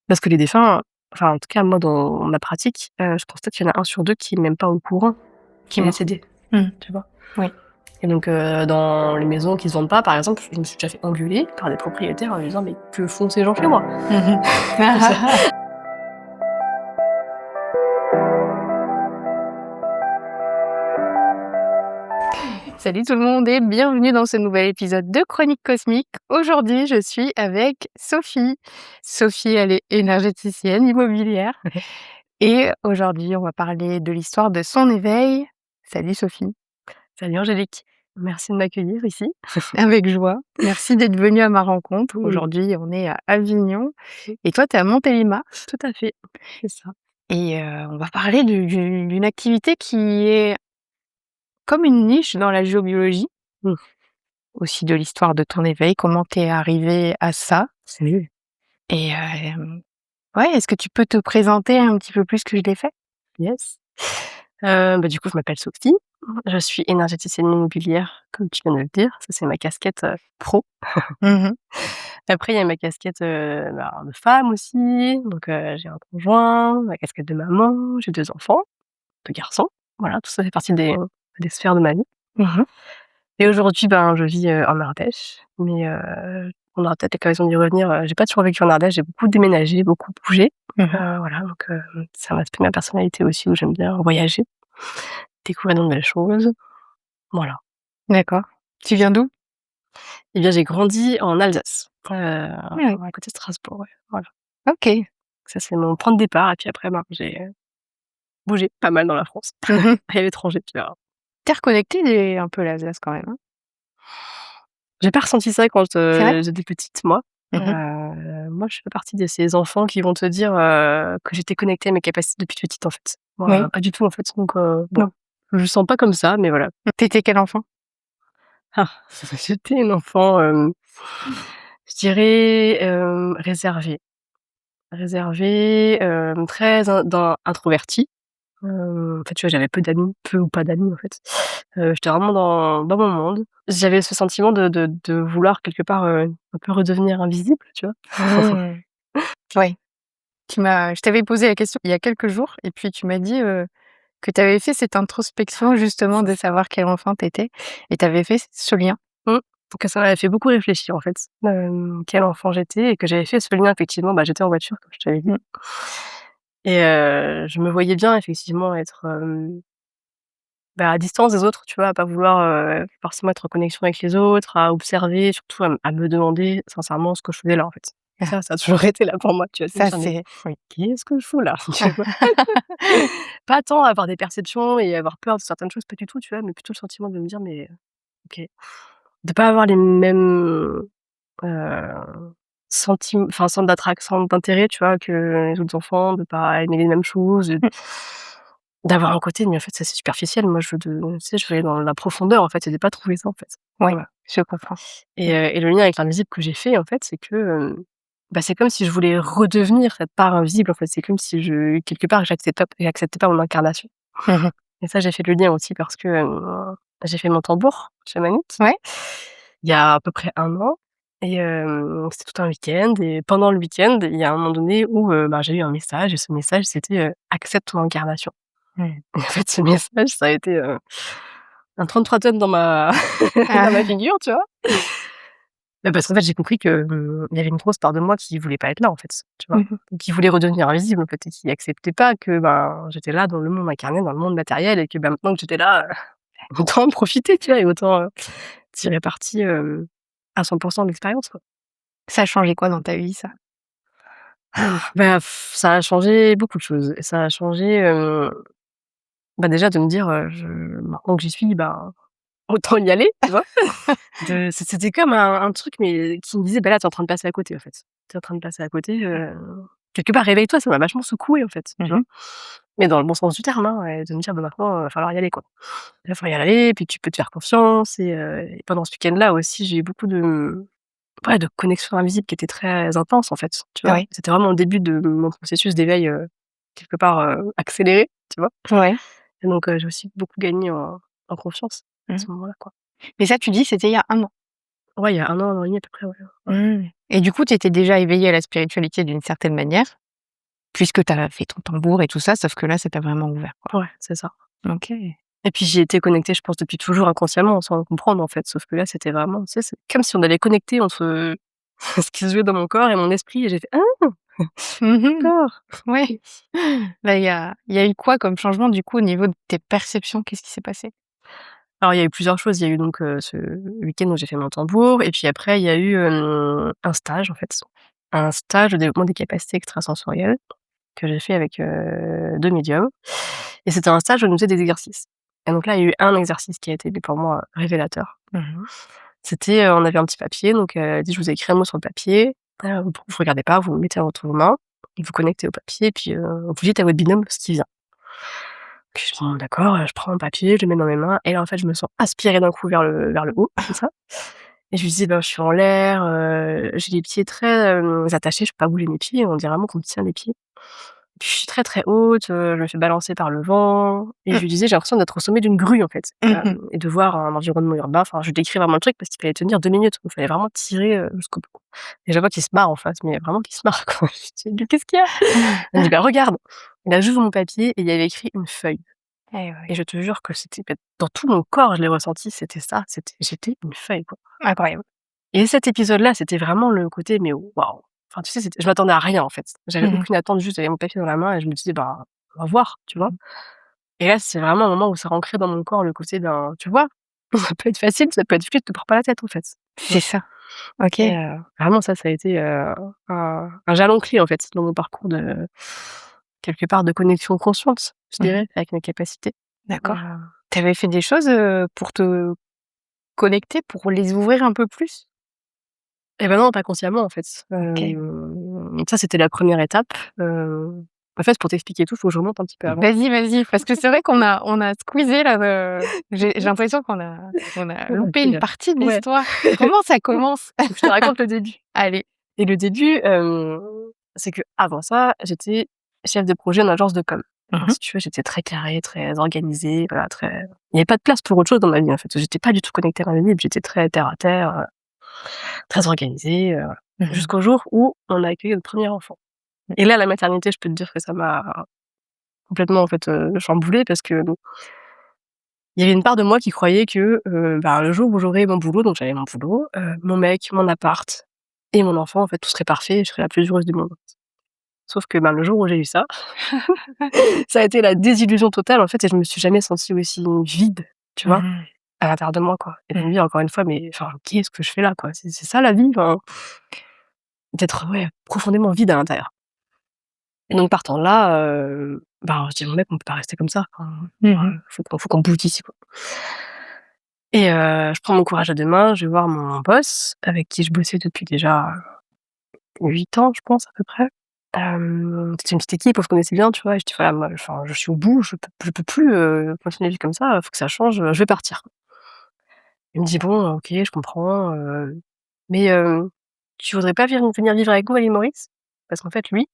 Parce que les défunts, enfin, en tout cas, moi, dans ma pratique, je constate qu'il y en a 1 sur 2 qui est même pas au courant Qui qu'il est est mort. décédé, Mmh. tu vois? Oui. Et donc dans les maisons qui se vendent pas, par exemple, je me suis déjà fait engueuler par des propriétaires en me disant: «Mais que font ces gens chez moi?» Mmh Ça mh. Salut tout le monde et bienvenue dans ce nouvel épisode de Chroniques Cosmiques. Aujourd'hui, je suis avec Sophie. Sophie, elle est énergéticienne immobilière et aujourd'hui, on va parler de l'histoire de son éveil. Salut Sophie. Salut Angélique, merci de m'accueillir ici. Avec joie. Merci d'être venue à ma rencontre. Mmh. Aujourd'hui, on est à Avignon et toi, tu es à Montélimar Tout à fait, c'est ça. et on va parler d'une activité qui est comme une niche dans la géobiologie. Mmh. Aussi de l'histoire de ton éveil, comment tu es arrivée à ça Salut. et ouais, est-ce que tu peux te présenter un petit peu plus que je l'ai fait? Yes. Du coup, je m'appelle Sophie, je suis énergéticienne immobilière, comme tu viens de le dire. Ça, c'est ma casquette, pro. Mmh. Après, il y a ma casquette, de femme aussi, donc j'ai un conjoint, ma casquette de maman, j'ai 2 enfants, 2 garçons. Voilà, tout ça fait partie des sphères de ma vie. Mmh. Et aujourd'hui, je vis, en Ardèche, mais on aura peut-être l'occasion d'y revenir, j'ai pas toujours vécu en Ardèche, j'ai beaucoup déménagé, beaucoup bougé. Mmh. Voilà, donc c'est un aspect de ma personnalité aussi où j'aime bien voyager, découvrir de nouvelles choses, voilà. D'accord. Tu viens d'où? Et bien, j'ai grandi en Alsace, Ah oui. à côté de Strasbourg, ouais, voilà. OK. Ça, c'est mon point de départ et puis après, j'ai bougé pas mal dans la France Mmh. et à l'étranger, tu verras. Tu es reconnectée des un peu l'Alsace quand même, hein? J'ai pas ressenti ça quand, C'est vrai? j'étais petite, moi. Mmh. Moi, je fais partie de ces enfants qui vont te dire, que j'étais connectée à mes capacités depuis petite, en fait. Moi, Oui. pas du tout, en fait, donc bon, Non. je le sens pas comme ça, mais voilà. Tu étais quel enfant? Ah, j'étais une enfant, je dirais, réservée. Réservée, très introvertie. En fait, tu vois, j'avais peu d'amis, peu ou pas d'amis, en fait. J'étais vraiment dans mon monde. J'avais ce sentiment de vouloir quelque part, un peu redevenir invisible, tu vois? Mmh. Ouais. Je t'avais posé la question il y a quelques jours et puis tu m'as dit, que tu avais fait cette introspection justement C'est de ça. savoir quel enfant tu étais et tu avais fait ce lien. Mmh. Donc ça m'avait fait beaucoup réfléchir, en fait, quel enfant j'étais et que j'avais fait ce lien effectivement, j'étais en voiture comme je t'avais dit Mmh. et je me voyais bien effectivement être, à distance des autres, tu vois? À pas vouloir, forcément être en connexion avec les autres, à observer, surtout à me demander sincèrement ce que je faisais là, en fait. Ah, Ça a toujours été là pour moi, tu vois? De me ça dire: «Mais c'est oui. qu'est-ce que je fous là?» Tu vois? Pas tant avoir des perceptions et avoir peur de certaines choses, pas du tout, tu vois? Mais plutôt le sentiment de me dire: «Mais OK». De pas avoir les mêmes, centres d'attraction, d'intérêt, tu vois, que les autres enfants, de pas aimer les mêmes choses, Mmh. d'avoir un côté, mais en fait, ça c'est superficiel. Moi, tu sais, je veux aller dans la profondeur, en fait, et de pas trouver ça, en fait. Ouais, Voilà. je comprends. Et Mmh. et le lien avec l'invisible que j'ai fait, en fait, c'est que, c'est comme si je voulais redevenir cette part invisible, en fait. C'est comme si quelque part, j'acceptais pas mon incarnation. Mmh mh. Et ça, j'ai fait le lien aussi parce que, j'ai fait mon tambour chamanique, Ouais. il y a à peu près 1 an et c'était tout un week-end et pendant le week-end, il y a un moment donné où, j'ai eu un message et ce message, c'était, «Accepte ton incarnation». Mmh. Et en fait, ce message, ça a été, un 33 tonnes dans ma dans ma Ah. figure, tu vois? Parce qu'en fait, j'ai compris que, il y avait une grosse part de moi qui voulait pas être là, en fait, tu vois? Mmh mh. Ou qui voulait redevenir invisible, en fait, et qui acceptait pas que, j'étais là dans le monde incarné, dans le monde matériel et que, maintenant que j'étais là, autant en profiter, tu vois? Et autant, tirer parti, à 100 de l'expérience, quoi. Ça a changé quoi dans ta vie ça? Ça a changé beaucoup de choses. Ça a changé, déjà de me dire, je maintenant que j'y suis, autant y aller, tu vois? C'était comme un truc, mais qui me disait: «Là, tu es en train de passer à côté, en fait. Tu es en train de passer à côté, quelque part, réveille-toi». Ça m'a vachement secouée, en fait, Mmh tu vois? mh. Mais dans le bon sens du terme, hein, et de me dire: maintenant, va falloir y aller, quoi. Il va falloir y aller, puis tu peux te faire confiance et pendant ce week-end-là aussi, j'ai eu beaucoup de connexions invisibles qui étaient très intenses, en fait, tu vois? Ouais. C'était vraiment le début de mon processus d'éveil, quelque part, accéléré, tu vois? Ouais. Et donc j'ai aussi beaucoup gagné en confiance à Mmh. ce moment-là, quoi. Mais ça tu dis c'était il y a 1 an? Ouais, il y a 1 an et demi à peu près, ouais. Ouais. Mmh. Et du coup, tu étais déjà éveillée à la spiritualité d'une certaine manière, puisque tu as fait ton tambour et tout ça, sauf que là, ça t'a vraiment ouvert, quoi. Ouais, c'est ça. OK. Et puis j'y étais connectée, je pense, depuis toujours inconsciemment, sans le comprendre, en fait. Sauf que là, c'était vraiment, tu sais, c'est comme si on avait connecté entre ce qui se jouait dans mon corps et mon esprit et j'ai fait: «Ah! Mmh. D'accord!» Ouais. Bah, il y a eu quoi comme changement, du coup, au niveau de tes perceptions? Qu'est-ce qui s'est passé? Alors il y a eu plusieurs choses. Il y a eu donc, ce week-end où j'ai fait mon tambour et puis après il y a eu, un stage, en fait. Un stage de développement des capacités extrasensorielles que j'ai fait avec, 2 médiums et c'était un stage où on nous faisait des exercices et donc là, il y a eu un exercice qui a été, pour moi, révélateur. Mmh. C'était, on avait un petit papier, donc elle dit: «Je vous ai écrit un mot sur le papier, vous regardez pas, vous le mettez entre vos mains et vous connectez au papier et puis, vous dites à votre binôme ce qui vient». Puis je dis: «Bon d'accord», je prends mon papier, je le mets dans mes mains et là, en fait, je me sens aspirée d'un coup vers le haut, comme ça et je lui dis: «Ben, je suis en l'air, j'ai les pieds très, attachés, je peux pas bouger mes pieds, on dirait vraiment qu'on me tient les pieds. Puis je suis très, très haute, je me fais balancer par le vent» et je Mmh. lui disais: «J'ai l'impression d'être au sommet d'une grue, en fait, Mmh. et de voir un environnement urbain». Enfin, je décris vraiment le truc parce qu'il fallait tenir 2 minutes, donc il fallait vraiment tirer, jusqu'au bout, quoi et je vois qu'il se marre en face, mais vraiment qu'il se marre, quoi. Je dis: «Qu'est-ce qu'il y a?» Il me dit: «Bah, regarde». Et là, j'ouvre mon papier et il y avait écrit une feuille Eh et ouais, je te jure que c'était dans tout mon corps, je l'ai ressenti, c'était ça, j'étais une feuille, quoi incroyable. et cet épisode-là, c'était vraiment le côté mais waouh! Enfin, tu sais, je m'attendais à rien, en fait. J'avais Mmh. aucune attente, juste j'avais mon papier dans la main et je me disais: «Bah, on va voir», tu vois? Mmh. Et là, c'est vraiment un moment où ça ancré dans mon corps le côté, ben, tu vois? Ça peut être facile, ça peut être fluide, te prends pas la tête, en fait, tu C'est vois? ça. OK. Et vraiment ça a été, un jalon clé, en fait, dans mon parcours de quelque part de connexion consciente, je Mmh. dirais, avec mes capacités. Et D'accord. Tu avais fait des choses, pour te connecter, pour les ouvrir un peu plus? et ben, non, pas consciemment, en fait. OK. Ça, c'était la première étape. En fait, pour t'expliquer tout, faut que je remonte un petit peu avant. Vas-y, vas-y, parce que c'est vrai qu'on a squeezé là, j'ai l'impression qu'on a On a loupé fait, une partie de ouais, l'histoire. Comment ça commence? faut que je te raconte le début. Allez. Et le début, c'est qu'avant ça, j'étais chef de projet en agence de com. Donc Mmh. si tu veux, j'étais très carrée, très organisée, voilà, très il y avait pas de place pour autre chose dans ma vie, en fait. J'étais pas du tout connectée à ma vie, j'étais très terre à terre, très organisée, voilà. Mmh. Jusqu'au jour où on a accueilli notre premier enfant. Et là, la maternité, je peux te dire que ça m'a complètement, en fait, chamboulée parce que, bon, il y avait une part de moi qui croyait que, bah, le jour où j'aurais mon boulot, donc j'avais mon boulot, mon mec, mon appart et mon enfant, en fait, tout serait parfait et je serais la plus heureuse du monde. Sauf que, ben, le jour où j'ai eu ça, ça a été la désillusion totale, en fait et je me suis jamais sentie aussi vide, tu vois? Mmh. À l'intérieur de moi, quoi et de me Mmh. dire encore une fois: «Mais enfin, qu'est-ce que je fais là, quoi?» C'est ça la vie, enfin, d'être, ouais, profondément vide à l'intérieur et donc partant de là, ben, je dis à mon mec: «On peut pas rester comme ça, enfin, Mmh. faut qu'on bouge d'ici, quoi» et je prends mon courage à 2 mains, je vais voir mon boss avec qui je bossais depuis déjà 8 ans, je pense, à peu près. C'était une petite équipe, on se connaissait bien, tu vois? Et je dis: «Voilà, moi, enfin, je suis au bout, je peux plus, continuer à vivre comme ça, faut que ça change, je vais partir». Il me dit: «Bon, OK, je comprends, mais tu voudrais pas venir vivre avec nous à l'île Maurice?» Parce qu'en fait, lui,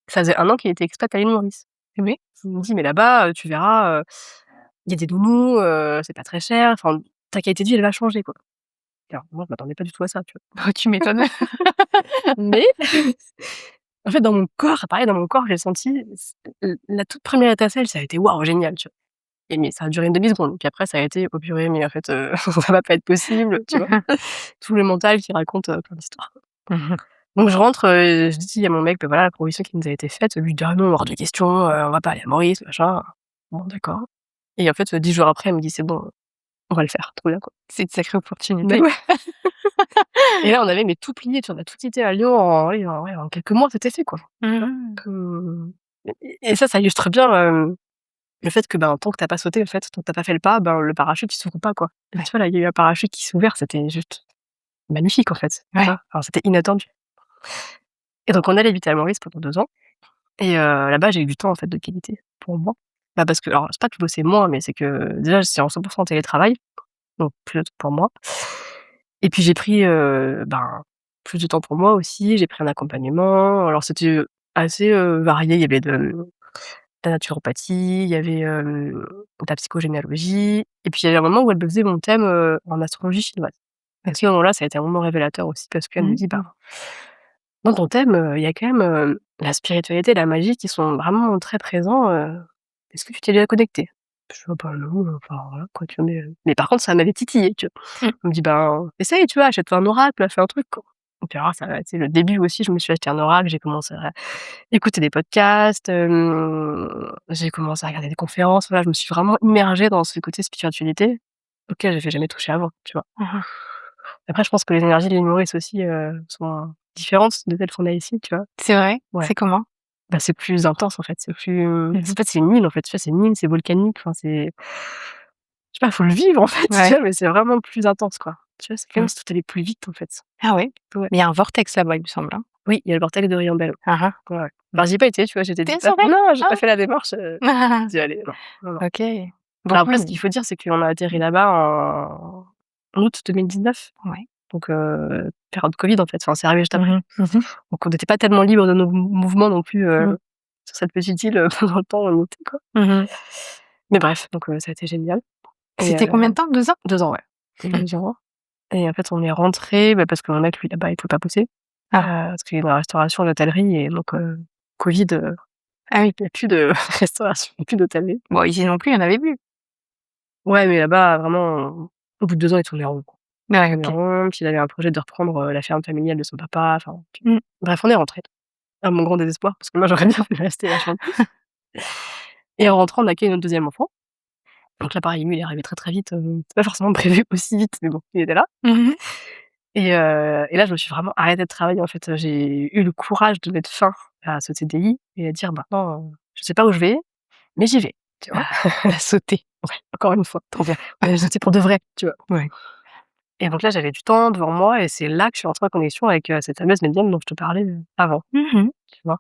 ça faisait 1 an qu'il était expat à l'île Maurice. Oui. Il me dit: «Mais là-bas, tu verras, il y a des nounous, c'est pas très cher, enfin, ta qualité de vie, elle va changer, quoi». Alors moi, je m'attendais pas du tout à ça, tu vois? Oh, tu m'étonnes. Mais en fait, dans mon corps, pareil, dans mon corps, j'ai senti la toute première étincelle, ça a été: «Waouh, génial», tu vois? Et mais ça a duré une demi-seconde, puis après ça a été: «Oh purée, mais en fait, ça va pas être possible», tu vois? Tout le mental qui raconte, plein d'histoires. Mmh. Donc je rentre, je dis à mon mec: «Bah, voilà la proposition qui nous a été faite». Lui il dit: «Ah non, hors de question, on va pas aller à Maurice, machin». Bon d'accord et en fait, 10 jours après, il me dit: «C'est bon, on va le faire». Trop bien, quoi. C'est une sacrée Mais opportunité. ouais et là on avait mais tout plié, tu vois? On a tout quitté à Lyon en ouais, en quelques mois, c'était fait, quoi. Tu vois? Mmh. Et ça illustre bien, le fait que, ben, tant que tu as pas sauté, en fait, tant que tu as pas fait le pas, ben, le parachute il s'ouvre pas, quoi. Et Ouais. tu vois, là, il y a eu un parachute qui s'est ouvert, c'était juste magnifique, en fait, tu Ouais. vois? Alors c'était inattendu et donc on allait habiter à Maurice pendant 2 ans et là-bas, j'ai eu du temps, en fait, de qualité pour moi. Bah, parce que alors c'est pas que je bossais moins, mais c'est que déjà, c'est en 100 télétravail, donc plus de temps pour moi et puis j'ai pris, ben, plus de temps pour moi aussi. J'ai pris un accompagnement. Alors c'était, assez, varié. Il y avait de la naturopathie, il y avait, de la psychogénéalogie et puis il y avait un moment où elle me faisait mon thème, en astrologie chinoise. À ce moment-là, ça a été un moment révélateur aussi parce qu'elle me Mmh. dit: «Bah, dans ton thème, il y a quand même, la spiritualité et la magie qui sont vraiment très présents, est-ce que tu t'es déjà connecté?» Je fais: «Ah bah non, enfin voilà quoi, tu vois?» Mais par contre ça m'avait titillé, tu vois? Mmh. Elle me dit: «Ben, essaye, tu vois, achète-toi un oracle, fais un truc quoi». Donc alors ça a été le début aussi, je me suis acheté un oracle, j'ai commencé à écouter des podcasts, j'ai commencé à regarder des conférences, voilà, je me suis vraiment immergée dans ce côté spiritualité auquel j'avais jamais touché avant, tu vois? Mmh. Après je pense que les énergies de l'île Maurice aussi, sont différentes de celles qu'on a ici, tu vois? C'est vrai? Ouais. C'est comment? Bah, c'est plus intense en fait, c'est plus, Mmh en mh. fait, c'est une île en fait, tu vois? C'est une île, c'est volcanique, enfin c'est je sais pas, faut le vivre en fait, tu Ouais. vois? Mais c'est vraiment plus intense quoi. Tu vois? C'est comme Mmh. si tout allait plus vite en fait. Ah ouais? Ouais. Mais il y a un vortex là-bas, il me semble, hein? Oui, il y a le vortex de Riambel, Ah ah. ouais, ouais. Mmh. Alors j'y ai pas été, tu vois? J'étais Tu dit es pas sauvée? non, j'ai Ah! pas fait la démarche, d'y aller, non, non, non. OK. Alors Beaucoup après ce de qu'il faut dire, c'est qu'on a atterri là-bas en août 2019, ouais. donc période covid en fait, enfin c'est arrivé juste Mmh après. mh. Mmh mh. Donc on n'était pas tellement libres de nos mouvements non plus, Mmh. sur cette petite île, pendant le temps où on y était quoi. Mmh mh. Mais bref, donc ça a été génial et C'était combien de temps? 2 ans? 2 ans, ouais, Mmh. 2 ans et en fait, on est rentrés, bah, parce que mon mec, lui, là-bas, il pouvait pas bosser, Ah. parce qu'il est dans la restauration et l'hôtellerie et donc covid, Ah oui. il y a plus de restauration, plus d'hôtellerie. Bon, ici non plus, il y en avait plus? Ouais, mais là-bas, vraiment, au bout de 2 ans, il tournait en rond, quoi. Il Ouais, tournait en OK. rond, puis il avait un projet de reprendre, la ferme familiale de son papa, enfin, Mmh. bref, on est rentrés, à mon grand désespoir, parce que moi, j'aurais bien voulu rester vachement plus et en rentrant, on accueille notre 2e enfant. Donc là, pareil, lui, il est arrivé très, très vite, c'était pas forcément prévu aussi vite, mais bon, il était là Mmh mh. et là, je me suis vraiment arrêtée de travailler, en fait, j'ai eu le courage de mettre fin à ce CDI et à dire: «Maintenant, je sais pas où je vais, mais j'y vais», tu vois? Ah, tu as sauté. Ouais, encore une fois. Trop bien. Ouais, c'était pour de vrai, tu vois? Ouais. Et donc là, j'avais du temps devant moi et c'est là que je suis entrée en connexion avec, cette fameuse médium dont je te parlais, avant, Mmh mh. tu vois?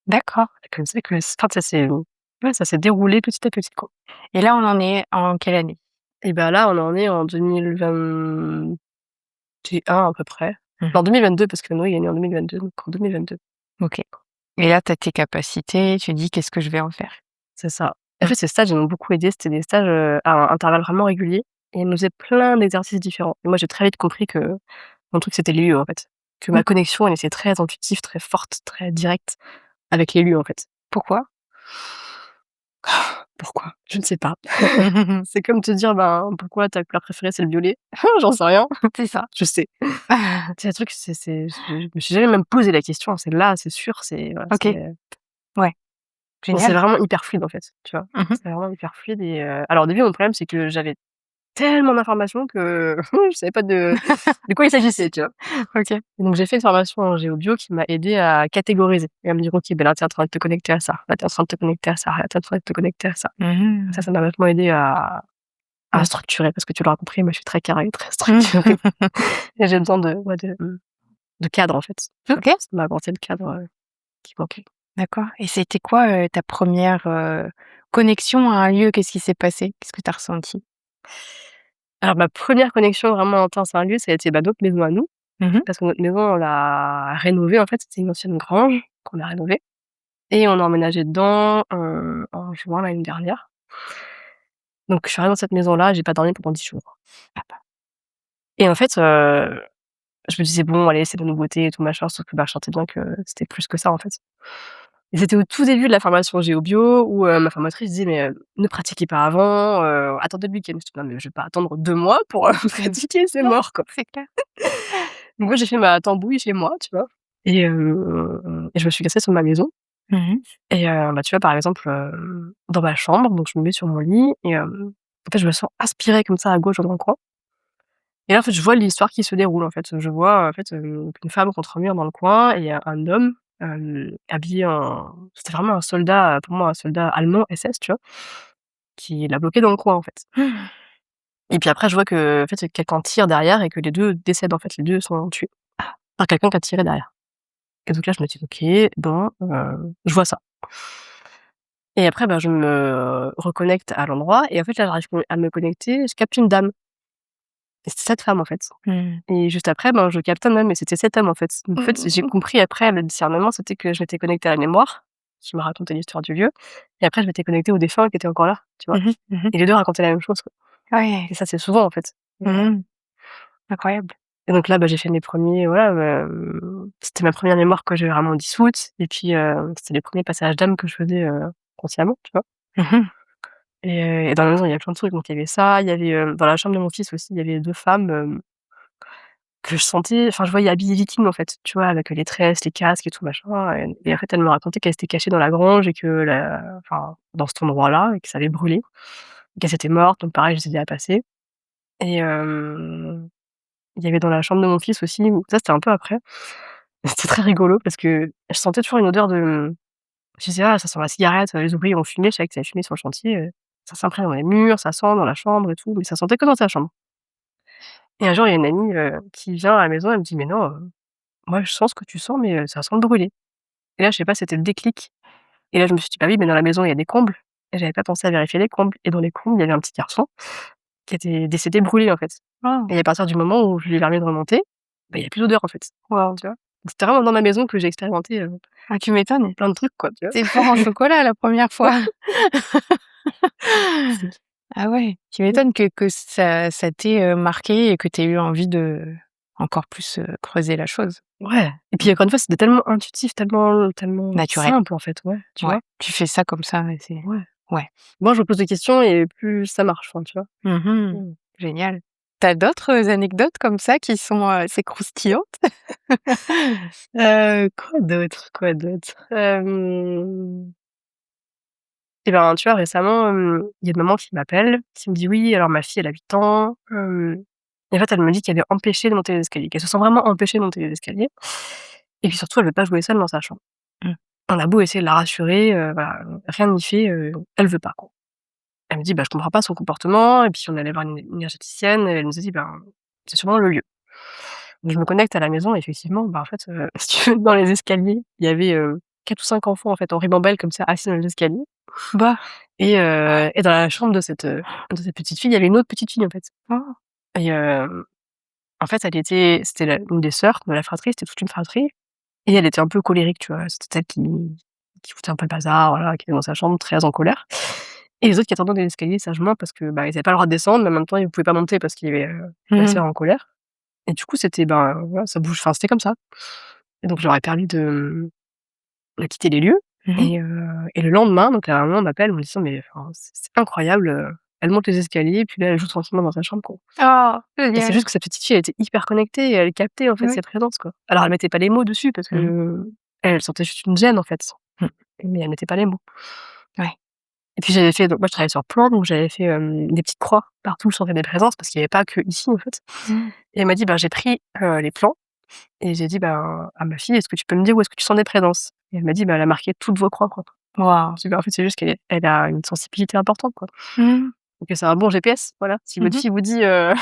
D'accord. C'est comme ça que enfin, ça s'est ouais, ça s'est déroulé petit à petit, quoi. Et là, on en est en quelle année? Et bah, là, on en est en 2021 à peu près. Mmh. Non, 2022 parce que Noé, il est né en 2022, donc en 2022. OK. Et là, tu as tes capacités, tu dis: «Qu'est-ce que je vais en faire?» C'est ça. En Mmh. fait, ces stages, ils m'ont beaucoup aidée. C'était des stages, à intervalles vraiment réguliers et ils nous faisaient plein d'exercices différents et moi, j'ai très vite compris que mon truc, c'était les lieux, en fait. Que ma Mmh. connexion, elle était très intuitive, très forte, très directe avec les lieux, en fait. Pourquoi? Pourquoi? Je ne sais pas. C'est comme te dire, ben, pourquoi ta couleur préférée, c'est le violet? J'en sais rien. C'est ça. Je sais. C'est un truc, je me suis jamais même posé la question. C'est là, c'est sûr, c'est voilà, OK. Ouais. c'est Génial. vraiment hyper fluide, en fait, tu vois? Mmh mh. C'est vraiment hyper fluide et alors au début, mon problème, c'est que j'avais tellement d'informations que je savais pas de quoi il s'agissait, tu vois? OK. Et donc j'ai fait une formation en géobio qui m'a aidée à catégoriser et à me dire: «OK, ben là, tu es en train de te connecter à ça. Là, tu es en train de te connecter à ça. Là, tu es en train de te connecter à ça». Ça Mmh. m'a vachement aidée à Mmh. structurer parce que tu l'auras compris, moi, je suis très carrée, très structurée Mmh. et j'ai besoin de ouais, de cadre, en fait, tu vois? OK. Ça m'a apporté le cadre, qui manquait. D'accord. Et c'était quoi, ta première, connexion à un lieu? Qu'est-ce qui s'est passé? Qu'est-ce que tu as ressenti? Alors ma première connexion vraiment intense à un lieu, ça a été, bah, notre maison à nous, Mmh mh. parce que notre maison, on l'a rénovée, en fait, c'était une ancienne grange qu'on a rénovée et on a emménagé dedans, en juin l'année dernière. Donc je suis arrivée dans cette maison-là, j'ai pas dormi pendant 10 jours Ah bah. et en fait, je me disais: «Bon, allez, c'est de la nouveauté et tout machin», sauf que, bah, je sentais bien que c'était plus que ça, en fait et c'était au tout début de la formation géo-bio où, ma formatrice disait: «Mais, ne pratiquez pas avant, attendez le week-end». Je dis: «Non, mais je vais pas attendre 2 mois pour, pratiquer, c'est Non, mort, quoi». c'est clair. Donc moi, j'ai fait ma tambouille chez moi, tu vois? Et je me suis cassée sur ma maison Mmh mh. et bah, tu vois, par exemple, dans ma chambre, donc je me mets sur mon lit et en fait, je me sens aspirée comme ça à gauche dans un coin et là, en fait, je vois l'histoire qui se déroule, en fait. Je vois, en fait, une femme contre un mur dans le coin et un homme, habillé en c'était vraiment un soldat, pour moi, un soldat allemand SS, tu vois? Qui l'a bloqué dans le coin, en fait et puis après, je vois que, en fait, quelqu'un tire derrière et que les 2 décèdent, en fait. Les 2 sont tués par quelqu'un qui a tiré derrière. Et donc là, je me dis: «OK, bon», je vois ça et après, bah, je me reconnecte à l'endroit et en fait, là, j'arrive à me connecter, je capte une dame et c'était cette femme, en fait Mmh. et juste après, ben, je capte un homme et c'était cet homme, en fait. Donc en fait, j'ai Mmh. compris après, le discernement, c'était que je m'étais connectée à la mémoire, qui me racontait l'histoire du lieu et après je m'étais connectée aux défunts qui étaient encore là, tu vois? Mmh mh. Mmh mh. Et les 2 racontaient la même chose, quoi Ouais. et ça, c'est souvent, en fait et Mmh mh. Incroyable. et donc là, j'ai fait mes premiers voilà, c'était ma première mémoire que j'ai vraiment dissoute et puis, c'était les premiers passages d'âme que je faisais, consciemment, tu vois? Mmh. Et dans la maison, il y avait plein de trucs, donc il y avait ça, il y avait, dans la chambre de mon fils aussi, il y avait 2 femmes, que je sentais enfin, je voyais habillées vikings, en fait, tu vois? Avec les tresses, les casques et tout machin et en fait, elles me racontaient qu'elles s'étaient cachées dans la grange et que dans cet endroit-là et que ça avait brûlé, qu'elles étaient mortes, donc pareil, je les aidais à passer et il y avait dans la chambre de mon fils aussi où ça, c'était un peu après. C'était très rigolo parce que je sentais toujours une odeur de, je disais: «Ah, ça sent la cigarette, les ouvriers ont fumé». Je savais qu'ils avaient fumé sur le chantier, ça s'imprègne dans les murs, ça sent dans la chambre et tout, mais ça sentait que dans sa chambre et un jour, il y a une amie, qui vient à la maison, elle me dit: «Mais non, moi je sens ce que tu sens, mais ça sent le brûlé». Et là, je sais pas, c'était le déclic et là, je me suis dit: «Bah oui, mais dans la maison, il y a des combles» et j'avais pas pensé à vérifier les combles et dans les combles, il y avait un petit garçon qui était décédé brûlé, en fait Oh, et à partir du moment où je lui ai permis de remonter, il y a plus d'odeur, en fait, waouh! tu vois? C'était vraiment dans ma maison que j'ai expérimenté, Ah, tu m'étonnes. plein de trucs, quoi, tu vois? C'est fort en chocolat la première fois. C'est Ah ouais, tu m'étonnes que ça t'ait, marqué et que tu aies eu envie de encore plus, creuser la chose. Ouais et puis Mmh. encore une fois, c'était tellement intuitif, tellement Naturel. simple, en fait, ouais, tu Ouais, vois? tu fais ça comme ça et c'est Ouais. ouais. Moins je me pose des questions et plus ça marche, enfin, tu vois? Mmh. Mmh. Génial. Tu as d'autres, anecdotes comme ça qui sont, assez croustillantes? Quoi d'autre? Quoi d'autre? Et ben, tu vois, récemment, il y a une maman qui m'appelle, qui me dit: «Oui, alors ma fille, elle a 8 ans, et en fait, elle me dit qu'elle est empêchée de monter les escaliers, qu'elle se sent vraiment empêchée de monter les escaliers et puis surtout, elle veut pas jouer seule dans sa chambre». Mmh. On a beau essayer de la rassurer, voilà, rien n'y fait, elle veut pas, quoi. Elle me dit: «Bah, je comprends pas son comportement» et puis on est allé voir une énergéticienne et elle nous a dit: «Ben, c'est sûrement le lieu». Donc je me connecte à la maison et effectivement, en fait, si tu veux, dans les escaliers, il y avait, 4 ou 5 enfants, en fait, en ribambelle comme ça, assis dans les escaliers Bah, et dans la chambre de cette petite fille, il y avait une autre petite fille, en fait oh, et en fait, c'était la une des sœurs de la fratrie, c'était toute une fratrie et elle était un peu colérique, tu vois? C'était celle qui foutait un peu le bazar, voilà, qui était dans sa chambre très en colère et les autres qui attendaient dans l'escalier sagement parce que, ils avaient pas le droit de descendre, mais en même temps, ils pouvaient pas monter parce qu'il y avait, la mmh. sœur en colère et du coup, c'était, voilà, ça bouge enfin, c'était comme ça et donc je leur ai permis de quitter les lieux Mmh. et le lendemain, donc la maman m'appelle en me disant: «Mais enfin, c'est incroyable, elle monte les escaliers et puis là, elle joue tranquillement dans sa chambre, quoi». Oh, Et c'est génial. juste que sa petite fille, elle était hyper connectée et elle captait, en fait, Oui. ses présences, quoi. Alors elle mettait pas les mots dessus parce Mmh. que elle sentait juste une gêne, en fait, Mmh. mais elle mettait pas les mots. Ouais. Et puis j'avais fait donc moi je travaillais sur plan, donc j'avais fait, des petites croix partout où je sentais des présences parce qu'il y avait pas que ici, en fait. Mmh. Et elle m'a dit: «Ben, j'ai pris, les plans et j'ai dit, ben, à ma fille: "Est-ce que tu peux me dire où est-ce que tu sens des présences?"» Et elle m'a dit: «Bah, elle a marqué toutes vos croix, quoi». Waouh. Je dis: «Bah, en fait, c'est juste qu'elle a une sensibilité importante, quoi». Mmh. Donc c'est un bon GPS, voilà. Si votre Mmh. fille vous dit, à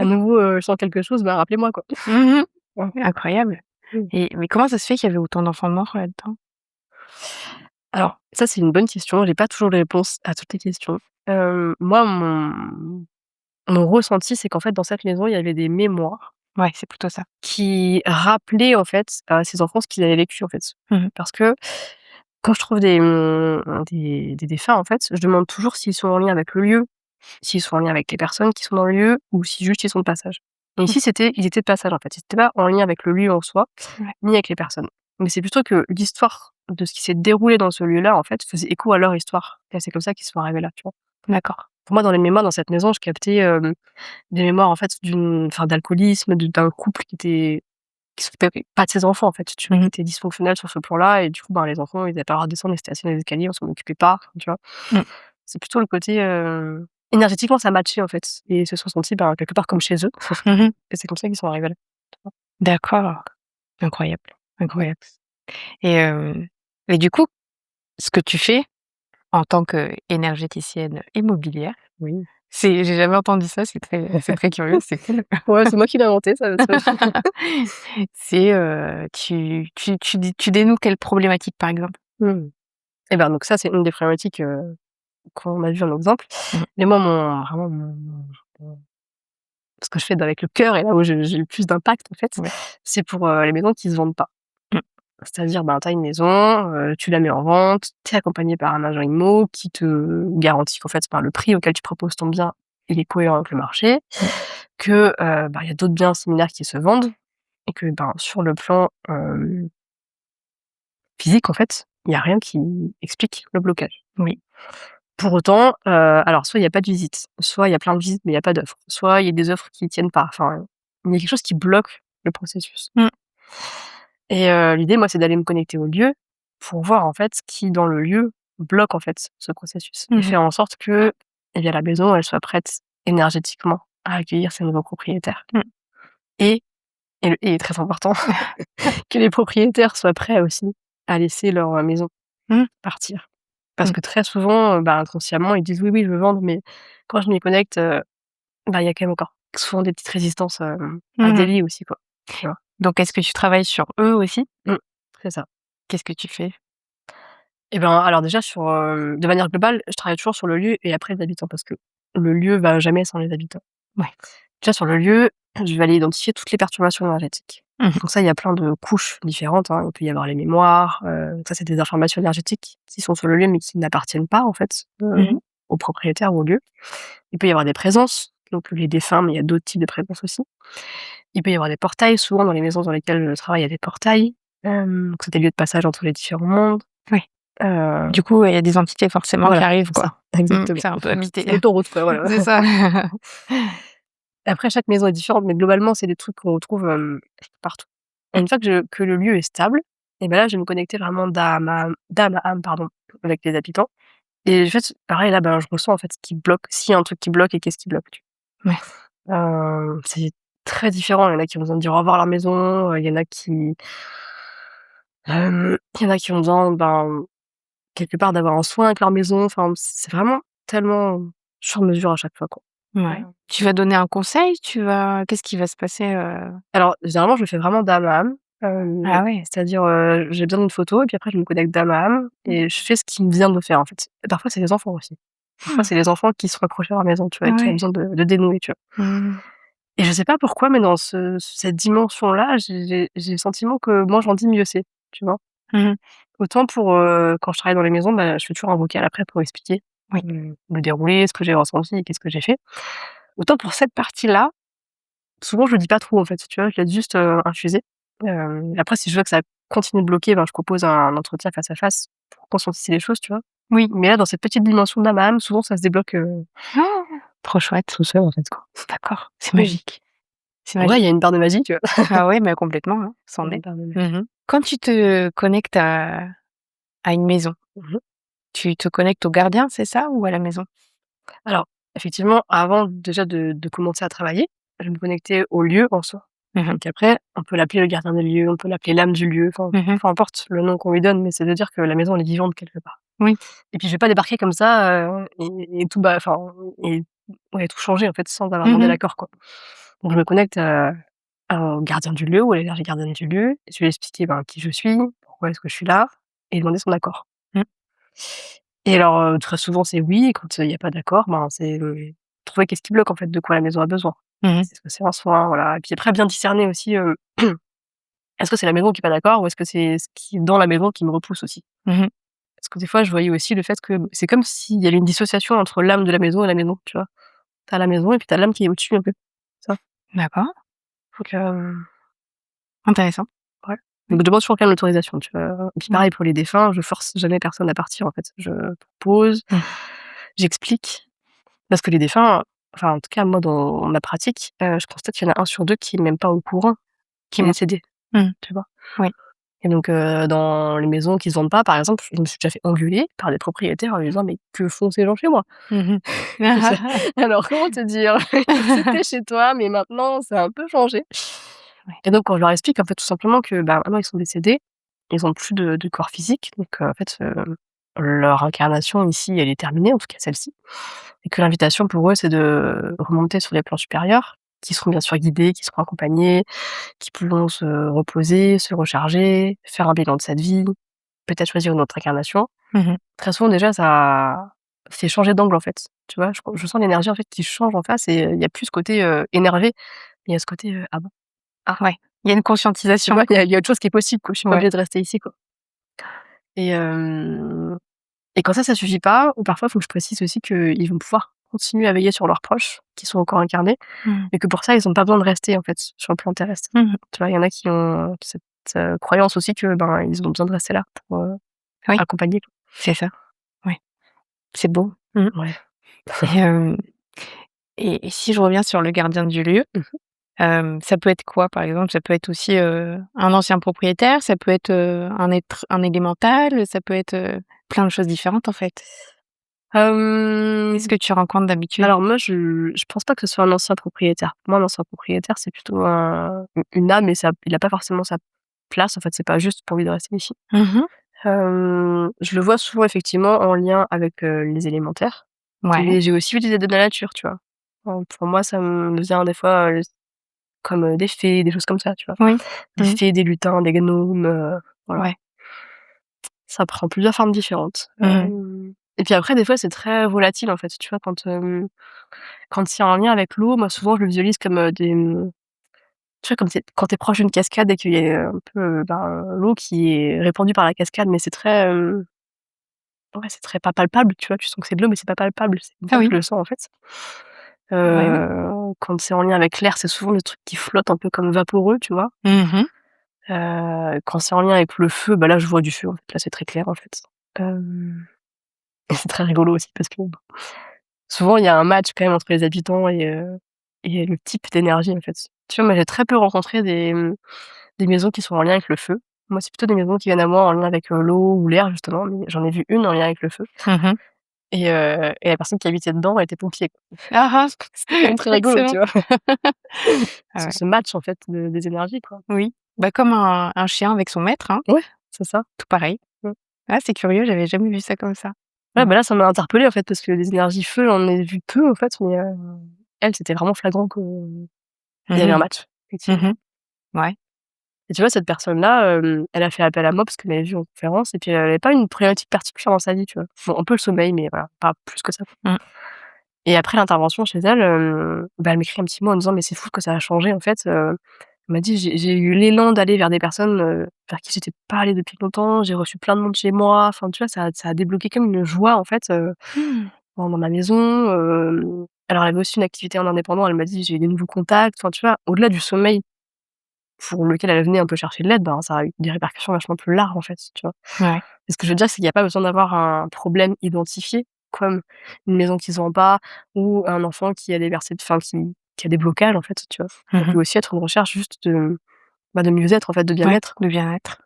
nouveau, «Je sens quelque chose», bah, rappelez-moi, quoi. Mmh. Ouais. Incroyable. Mmh. Et mais comment ça se fait qu'il y avait autant d'enfants morts là-dedans? Alors ça, c'est une bonne question. J'ai pas toujours les réponses à toutes les questions. Moi, mon ressenti, c'est qu'en fait, dans cette maison, il y avait des mémoires Ouais, c'est plutôt ça. qui rappelaient, en fait, à ces enfants ce qu'ils avaient vécu, en fait. Mmh. Parce que quand je trouve des défunts, en fait, je demande toujours s'ils sont en lien avec le lieu, s'ils sont en lien avec les personnes qui sont dans le lieu ou si juste ils sont de passage. Et Mmh. ici, ils étaient de passage, en fait. Ils étaient pas en lien avec le lieu en soi, Ouais. ni avec les personnes. Mais c'est plutôt que l'histoire de ce qui s'est déroulé dans ce lieu-là, en fait, faisait écho à leur histoire et c'est comme ça qu'ils sont arrivés là, tu vois? D'accord. Pour moi, dans les mémoires dans cette maison, je captais, des mémoires, en fait, d'alcoolisme, d'un couple qui s'occupait pas de ses enfants, en fait, si tu vois? Qui Mmh. était dysfonctionnel sur ce plan-là et du coup, les enfants, ils avaient pas le droit de descendre, ils étaient assis dans les escaliers, on s'en occupait pas, enfin, tu vois? Mmh. C'est plutôt le côté, énergétiquement, ça matchait, en fait et ils se sont sentis, quelque part comme chez eux Mmh. et c'est comme ça qu'ils sont arrivés là, tu vois? D'accord. Incroyable, Ouais. incroyable. Et et du coup, ce que tu fais en tant qu'énergéticienne immobilière, Oui. j'ai jamais entendu ça, c'est très curieux, c'est cool. Ouais, c'est moi qui l'ai inventé ça. C'est, tu dénoues quelle problématique, par exemple? Mmh. Et ben, donc ça, c'est une des problématiques, qu'on a vu en exemple. Mmh. Mais moi, mon ce que je fais avec le cœur et là où j'ai le plus d'impact, en fait, Ouais. c'est pour, les maisons qui se vendent pas. Mmh. C'est-à-dire, tu as une maison, tu la mets en vente, tu es accompagné par un agent immo qui te garantit qu'en fait, le prix auquel tu proposes ton bien il est cohérent avec le marché, que, il y a d'autres biens similaires qui se vendent et que, sur le plan, physique, en fait, il y a rien qui explique le blocage. Oui. Pour autant, alors soit il y a pas de visite, soit il y a plein de visites mais il y a pas d'offres, soit il y a des offres qui tiennent pas, enfin, il y a quelque chose qui bloque le processus. Mmh. Et l'idée, moi, c'est d'aller me connecter au lieu pour voir, en fait, ce qui, dans le lieu, bloque, en fait, ce processus et Mmh. faire en sorte que, la maison, elle soit prête énergétiquement à accueillir ses nouveaux propriétaires Mmh. et et très important, que les propriétaires soient prêts aussi à laisser leur, maison Mmh. partir. Parce Mmh. que très souvent, inconsciemment, ils disent: «Oui, oui, je veux vendre», mais quand je m'y connecte, il y a quand même encore souvent des petites résistances, à Mmh. délier aussi, quoi, tu vois? Donc est-ce que tu travailles sur eux aussi? Mmh, c'est ça. Qu'est-ce que tu fais? Alors déjà de manière globale, je travaille toujours sur le lieu et après les habitants parce que le lieu va jamais sans les habitants. Ouais. Déjà sur le lieu, je vais aller identifier toutes les perturbations énergétiques. Mmh. Donc ça, il y a plein de couches différentes, hein. Il peut y avoir les mémoires, ça c'est des informations énergétiques qui sont sur le lieu mais qui n'appartiennent pas en fait, Mmh. au propriétaire ou au lieu. Il peut y avoir des présences, donc les défunts, mais il y a d'autres types de présences aussi. Il peut y avoir des portails, souvent dans les maisons dans lesquelles je travaille, il y a des portails, donc c'est des lieux de passage entre les différents mondes. Oui. Heu, Du coup, il y a des entités forcément qui voilà, arrivent, c'est ça, quoi. exactement. C'est un peu habité. C'est l'autoroute quoi, voilà. C'est ça. Après chaque maison est différente, mais globalement, c'est des trucs qu'on retrouve, partout. Et une fois que le lieu est stable et là, je vais me connecter vraiment d'âme à âme, pardon, avec les habitants et en fait, pareil là, je ressens en fait ce qui bloque, s'il y a un truc qui bloque et qu'est-ce qui bloque, tu Ouais. vois? C'est très différent. Il y en a qui ont besoin de dire au revoir à leur maison, il y en a qui ont besoin, quelque part d'avoir un soin avec leur maison, enfin, c'est vraiment tellement sur mesure à chaque fois, quoi. Ouais. Tu vas donner un conseil? Qu'est-ce qui va se passer? Alors généralement, je le fais vraiment d'âme à âme, Ah ouais. c'est-à-dire, j'ai besoin d'une photo et puis après je me connecte d'âme à âme et je fais ce qui me vient de faire, en fait. Et parfois, c'est les enfants aussi. Parfois, Mmh. c'est les enfants qui sont accrochés à leur maison, tu vois? Ah Et qui ont ouais. besoin de dénouer, tu vois? Mmh. Et je sais pas pourquoi, mais dans cette dimension-là, j'ai le sentiment que moins j'en dis, mieux c'est, tu vois? Mmh. Autant pour, quand je travaille dans les maisons, je fais toujours un vocal après pour expliquer, Oui. le déroulé, ce que j'ai ressenti et qu'est-ce que j'ai fait. Autant pour cette partie-là, souvent je le dis pas trop en fait, tu vois? Je laisse juste, infuser. Après si je vois que ça continue de bloquer, je propose un entretien face à face pour conscientiser les choses, tu vois? Oui. Mais là, dans cette petite dimension d'âme à âme, souvent ça se débloque, Ah! Trop chouette. tout seul en fait, quoi. D'accord, c'est Oui. magique. C'est Ouais, il magique. y a une part de magie, tu vois? Ah ouais, mais complètement, hein, Il y c'en a une est. part de magie. Mmh. Quand tu te connectes à une maison, Mmh. tu te connectes au gardien, c'est ça? Ou à la maison? Alors, effectivement, avant déjà de commencer à travailler, je me connectais au lieu en soi. Mmh. Donc après, on peut l'appeler le gardien des lieux, on peut l'appeler l'âme du lieu, enfin, Mmh. peu importe le nom qu'on lui donne, mais c'est de dire que la maison, elle est vivante quelque part. Oui. Et puis je vais pas débarquer comme ça, et tout et ouais, tout changer en fait sans avoir demandé Mmh. l'accord, quoi. Donc je me connecte, au gardien du lieu ou à l'énergie gardienne du lieu et je vais lui expliquer, qui je suis, pourquoi est-ce que je suis là et demander son accord. Mmh. Et alors, très souvent c'est oui et quand, il y a pas d'accord, c'est, trouver qu'est-ce qui bloque en fait, de quoi la maison a besoin. Mmh. Est-ce que c'est un soin? Voilà et puis après bien discerner aussi, est-ce que c'est la maison qui est pas d'accord ou est-ce que c'est ce qui est dans la maison qui me repousse aussi? Mmh. Parce que des fois je voyais aussi le fait que c'est comme s'il y avait une dissociation entre l'âme de la maison et la maison, tu vois? Tu as la maison et puis tu as l'âme qui est au-dessus un peu, ça. D'accord, Donc intéressant. ouais. Donc je demande toujours quand même l'autorisation, tu vois? Et puis Mmh. pareil pour les défunts, je force jamais personne à partir en fait. Je propose, Mmh. j'explique parce que les défunts, enfin en tout cas moi dans ma pratique, je constate qu'il y en a un sur 2 qui est même pas au courant Qui qu'il est monte. décédé, Mmh. tu vois? Oui. Et donc dans les maisons qui se vendent pas, par exemple, je me suis déjà fait engueuler par des propriétaires en lui disant: «Mais que font ces gens chez moi?» Mmh. Alors comment te dire? C'était chez toi, mais maintenant ça a un peu changé. Ouais. Et donc quand je leur explique en fait tout simplement que, maintenant ils sont décédés, ils ont plus de corps physique, donc en fait, leur incarnation ici, elle est terminée, en tout cas celle-ci, et que l'invitation pour eux, c'est de remonter sur les plans supérieurs, qui seront bien sûr guidés, qui seront accompagnés, qui pourront se reposer, se recharger, faire un bilan de cette vie, peut-être choisir une autre incarnation. Mmh. Très souvent déjà ça fait changer d'angle en fait, tu vois? Je sens l'énergie en fait qui change en face et il y a plus ce côté, énervé, il y a ce côté, «Ah bon? Ah». Ouais, il y a une Tu conscientisation. vois? Il y a autre chose qui est possible quoi, je suis pas Ouais. obligée de rester ici quoi. Et hem et quand ça suffit pas, ou parfois il faut que je précise aussi qu'ils vont pouvoir continuent à veiller sur leurs proches qui sont encore incarnés Mmh. et que pour ça, ils ont pas besoin de rester, en fait, sur le plan terrestre. Mmh. Tu vois? Il y en a qui ont cette, croyance aussi que, ben, ils ont besoin de rester là pour, Oui, accompagner, quoi. c'est ça. Ouais, c'est beau. Mmh. Ouais. Et hem et si je reviens sur le gardien du lieu, Mmh. ça peut être quoi, par exemple? Ça peut être aussi, un ancien propriétaire, ça peut être, un élémental, ça peut être, plein de choses différentes, en fait. Qu'est-ce Hem, que tu rencontres d'habitude? alors moi, je pense pas que ce soit un ancien propriétaire. Pour moi, un ancien propriétaire, c'est plutôt une âme et ça il a pas forcément sa place, en fait, c'est pas juste pour lui de rester ici. Mmh. Je le vois souvent effectivement en lien avec, les élémentaires, Ouais, mais j'ai aussi vu des aides de la nature, tu vois? Pour moi, ça me vient des fois, comme, des fées, des choses comme ça, tu vois? oui. Des Mmh. fées, des lutins, des gnomes, voilà. Ouais. Ça prend plusieurs formes différentes. Mmh. Et puis après des fois c'est très volatile en fait, tu vois? Quand c'est en lien avec l'eau, moi souvent je le visualise comme, tu vois comme quand tu es proche d'une cascade et qu'il y a un peu, ben, l'eau qui est répandue par la cascade, mais c'est très, ouais c'est très pas palpable, tu vois? Tu sens que c'est de l'eau, mais c'est pas palpable, c'est comme Ah ça que oui. je le sens en fait. Ouais. Quand c'est en lien avec l'air, c'est souvent des trucs qui flottent un peu comme vaporeux, tu vois? Mmh. Quand c'est en lien avec le feu, bah là je vois du feu en fait, là c'est très clair en fait. Hem Et c'est très rigolo aussi parce que souvent il y a un match quand même entre les habitants et le type d'énergie en fait. Tu vois, moi j'ai très peu rencontré des maisons qui sont en lien avec le feu. Moi, c'est plutôt des maisons qui viennent à moi en lien avec, l'eau ou l'air justement, mais j'en ai vu une en lien avec le feu Mmh. et la personne qui habitait dedans, elle était pompier, quoi. Ah C'était quand même ah! très rigolo, Excellent. tu vois? Ah ouais. Ce match en fait des énergies, quoi. Oui. Bah, comme un chien avec son maître, hein, Ouais, c'est ça. tout pareil. Mmh. Ah, c'est curieux, j'avais jamais vu ça comme ça. Ouais, Mmh. bah, là, ça m'a interpellée en fait parce que les énergies feu, j'en ai vu peu en fait, mais elle, c'était vraiment flagrant qu'il y avait un Mmh match, mh. effectivement. Mmh. Ouais. Et tu vois, cette personne-là, elle a fait appel à moi parce qu'elle m'avait vue en conférence et puis elle avait pas une problématique particulière dans sa vie, tu vois? Bon, un peu le sommeil, mais voilà, pas plus que ça, quoi. Mmh. Et après l'intervention chez elle, bah, elle m'écrit un petit mot en disant: «Mais c'est fou que ça a changé en fait», elle m'a dit: «J'ai eu l'élan d'aller vers des personnes, vers qui j'étais pas allée depuis longtemps, j'ai reçu plein de monde chez moi». Enfin, tu vois, ça a débloqué comme une joie en fait, Mmh. dans ma maison, alors elle avait aussi une activité en indépendant, elle m'a dit: «J'ai eu des nouveaux contacts». Enfin, tu vois, au-delà du sommeil pour lequel elle venait un peu chercher de l'aide, ben, ça a eu des répercussions vachement plus larges, en fait, tu vois? Ouais. Et ce que je veux dire, c'est qu'il y a pas besoin d'avoir un problème identifié, comme une maison qui se vend pas ou un enfant qui a des qui a des blocages, en fait, tu vois? Ça Mmh. peut aussi être une recherche juste de, bah, de mieux-être, en fait, de Ouais, bien-être le bien-être.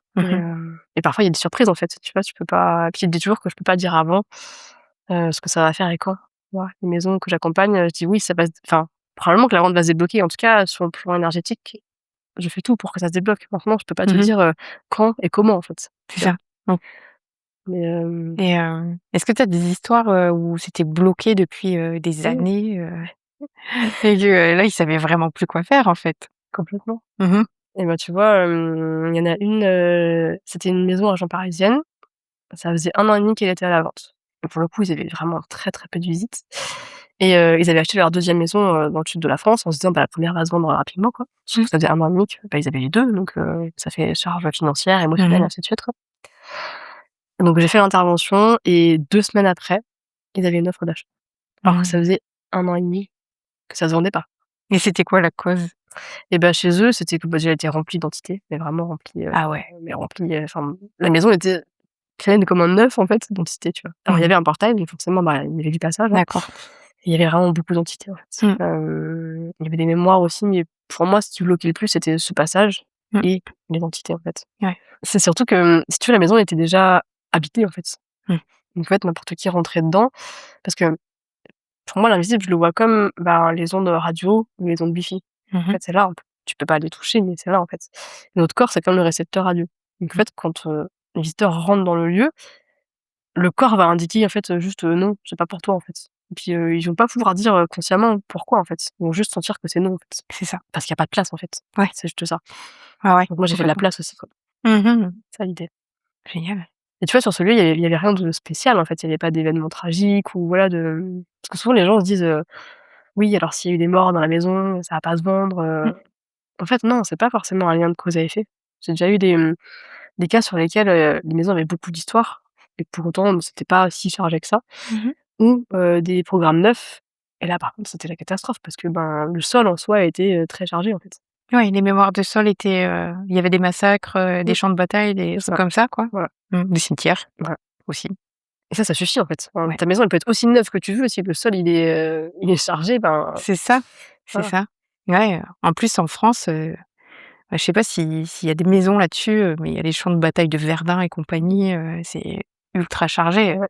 et parfois il y a des surprises, en fait, tu vois? Tu peux pas puis je dis toujours que je peux pas dire avant, ce que ça va faire et quand. Tu vois? Les maisons que j'accompagne, je dis: «Oui, ça va se» enfin, probablement que la vente va se débloquer, en tout cas, sur le plan énergétique, je fais tout pour que ça se débloque. Maintenant, je peux pas te Mmh. dire, quand et comment, en fait, C'est tu vois? ça. Mmh. Mais, Et est-ce que tu as des histoires, où c'était bloqué depuis, des mmh, années, et que, là, ils savaient vraiment plus quoi faire, en fait? complètement. Mmh. Et bah, tu vois, il y en a une, c'était une maison en région parisienne. Ça faisait 1 an et demi qu'elle était à la vente. Et pour le coup, ils avaient vraiment très, très peu de visites et ils avaient acheté leur deuxième maison, dans le sud de la France en se disant: «Bah, la première va se vendre rapidement, quoi». Surtout Mmh. que ça faisait 1 an et demi que, bah, ils avaient les 2, donc ça fait charge financière, émotionnelle, Mmh. ainsi de suite, quoi. Donc j'ai fait l'intervention et 2 semaines après, ils avaient une offre d'achat. Alors que ça Mmh. faisait 1 an et demi que ça se vendait pas. Et c'était quoi la cause? Et bah, chez eux, c'était que, bah, déjà, elle était remplie d'entités, mais vraiment remplie, Ah ouais. mais remplie, enfin, la maison était pleine comme un œuf, en fait, d'entités, tu vois? Alors il y Mmh. avait un portail, donc forcément, bah, il y avait du passage, hein. D'accord. Et il y avait vraiment beaucoup d'entités, en fait. Mmh. Il y avait des mémoires aussi, mais pour moi, ce qui bloquait le plus, c'était ce passage Mmh. et les entités, en fait. Ouais. C'est surtout que, si tu veux, la maison était déjà habitée, en fait. Mmh. Donc en fait, n'importe qui rentrait dedans parce que pour moi, l'invisible, je le vois comme, ben, les ondes radio ou les ondes Wi-Fi. En Mmh. fait, c'est là, tu peux pas les toucher, mais c'est là, en fait. Notre corps, c'est comme le récepteur radio. Donc en Mmh. fait, quand, les visiteurs rentrent dans le lieu, le corps va indiquer, en fait, juste, «Non, c'est pas pour toi», en fait. Et puis, ils vont pas pouvoir dire, consciemment pourquoi, en fait. Ils vont juste sentir que c'est non, en fait. C'est ça. Parce qu'il y a pas de place, en fait. Ouais. C'est juste ça. Ouais, ouais, Donc moi, j'ai fait de la complètement. place aussi, quoi. Mmh. C'est ça l'idée. Génial. Et tu vois, sur ce lieu, il y avait rien de spécial, en fait. Il y avait pas d'événement tragique ou voilà de parce que souvent les gens se disent, «Oui, alors s'il y a eu des morts dans la maison, ça va pas se vendre», Mmh. En fait, non, c'est pas forcément un lien de cause à effet. J'ai déjà eu des cas sur lesquels, les maisons avaient beaucoup d'histoires et pour autant, c'était pas si chargé que ça Mmh. ou des programmes neufs Et là, par contre, c'était la catastrophe parce que, ben, le sol en soi était, très chargé, en fait. Ouais, les mémoires de sol étaient, il y avait des massacres, des Mmh, champs de bataille, des c'est trucs ça, comme ça, quoi? voilà, Des cimetières voilà aussi. et ça suffit, en fait. Enfin, Ouais, ta maison, elle peut être aussi neuve que tu veux, si le sol il est chargé, ben, c'est ça, c'est voilà. ça. Ouais, en plus en France, bah, je sais pas s'il y a des maisons là-dessus, mais il y a les champs de bataille de Verdun et compagnie, c'est ultra chargé. Ouais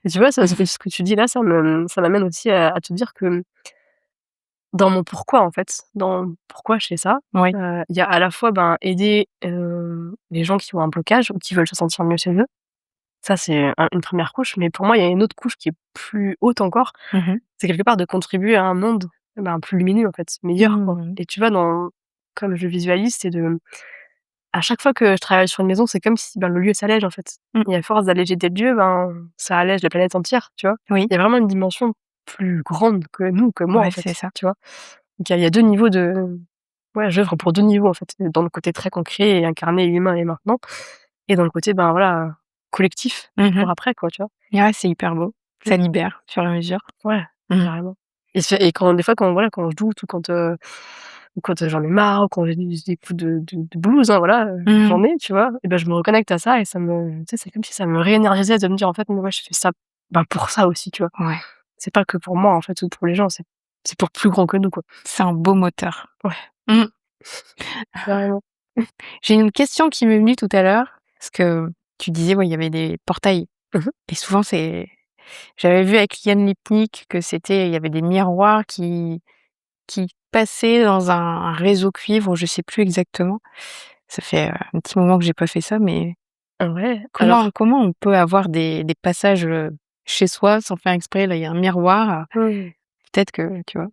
et tu vois, ça ce que tu dis là, ça m'amène aussi à te dire que dans mon pourquoi, en fait, dans pourquoi je fais ça, Oui. il y a à la fois, ben, aider, les gens qui ont un blocage ou qui veulent se sentir mieux chez eux. Ça, c'est une 1re couche, mais pour moi, il y a une autre couche qui est plus haute encore. Mmh. C'est quelque part de contribuer à un monde, ben, plus lumineux, en fait, meilleur, quoi Mmh. et tu vois, comme je le visualise, c'est à chaque fois que je travaille sur une maison, c'est comme si, ben, le lieu s'allège, en fait Mmh. et à force d'alléger des lieux, ben, ça allège la planète entière, tu vois? Oui, Il y a vraiment une dimension plus grande que nous, que moi, ouais, en c'est fait, ça. tu vois? Donc il y a 2 niveaux de ouais, j'œuvre pour 2 niveaux, en fait, dans le côté très concret et incarné, humain et maintenant et dans le côté, ben, voilà, collectif Mmh. pour après, quoi, tu vois? Ouais, c'est hyper beau. Mmh. Ça libère, au fur et à mesure. Ouais, Mmh. carrément et quand des fois, quand voilà, quand je doute ou quand, j'en ai marre ou quand j'ai des coups de blues, hein, voilà, Mmh. j'en ai, tu vois? Et ben, je me reconnecte à ça et ça me tu sais, c'est comme si ça me réénergisait de me dire: «En fait, moi, je fais ça, ben, pour ça aussi», tu vois? Ouais, C'est pas que pour moi, en fait, ou pour les gens, c'est pour plus grand que nous, quoi. c'est un beau moteur. Ouais, Mmh. carrément. J'ai une question qui m'est venue tout à l'heure, parce que tu disais, ouais, il y avait des portails Mmh mh. et souvent j'avais vu avec Yann Lipnik que il y avait des miroirs qui passaient dans un réseau cuivre ou je sais plus exactement. Ça fait, un petit moment que j'ai pas fait ça, mais Ouais, comment alors comment on peut avoir des passages, chez soi sans faire exprès? Là, il y a un miroir, mmh, peut-être que tu vois?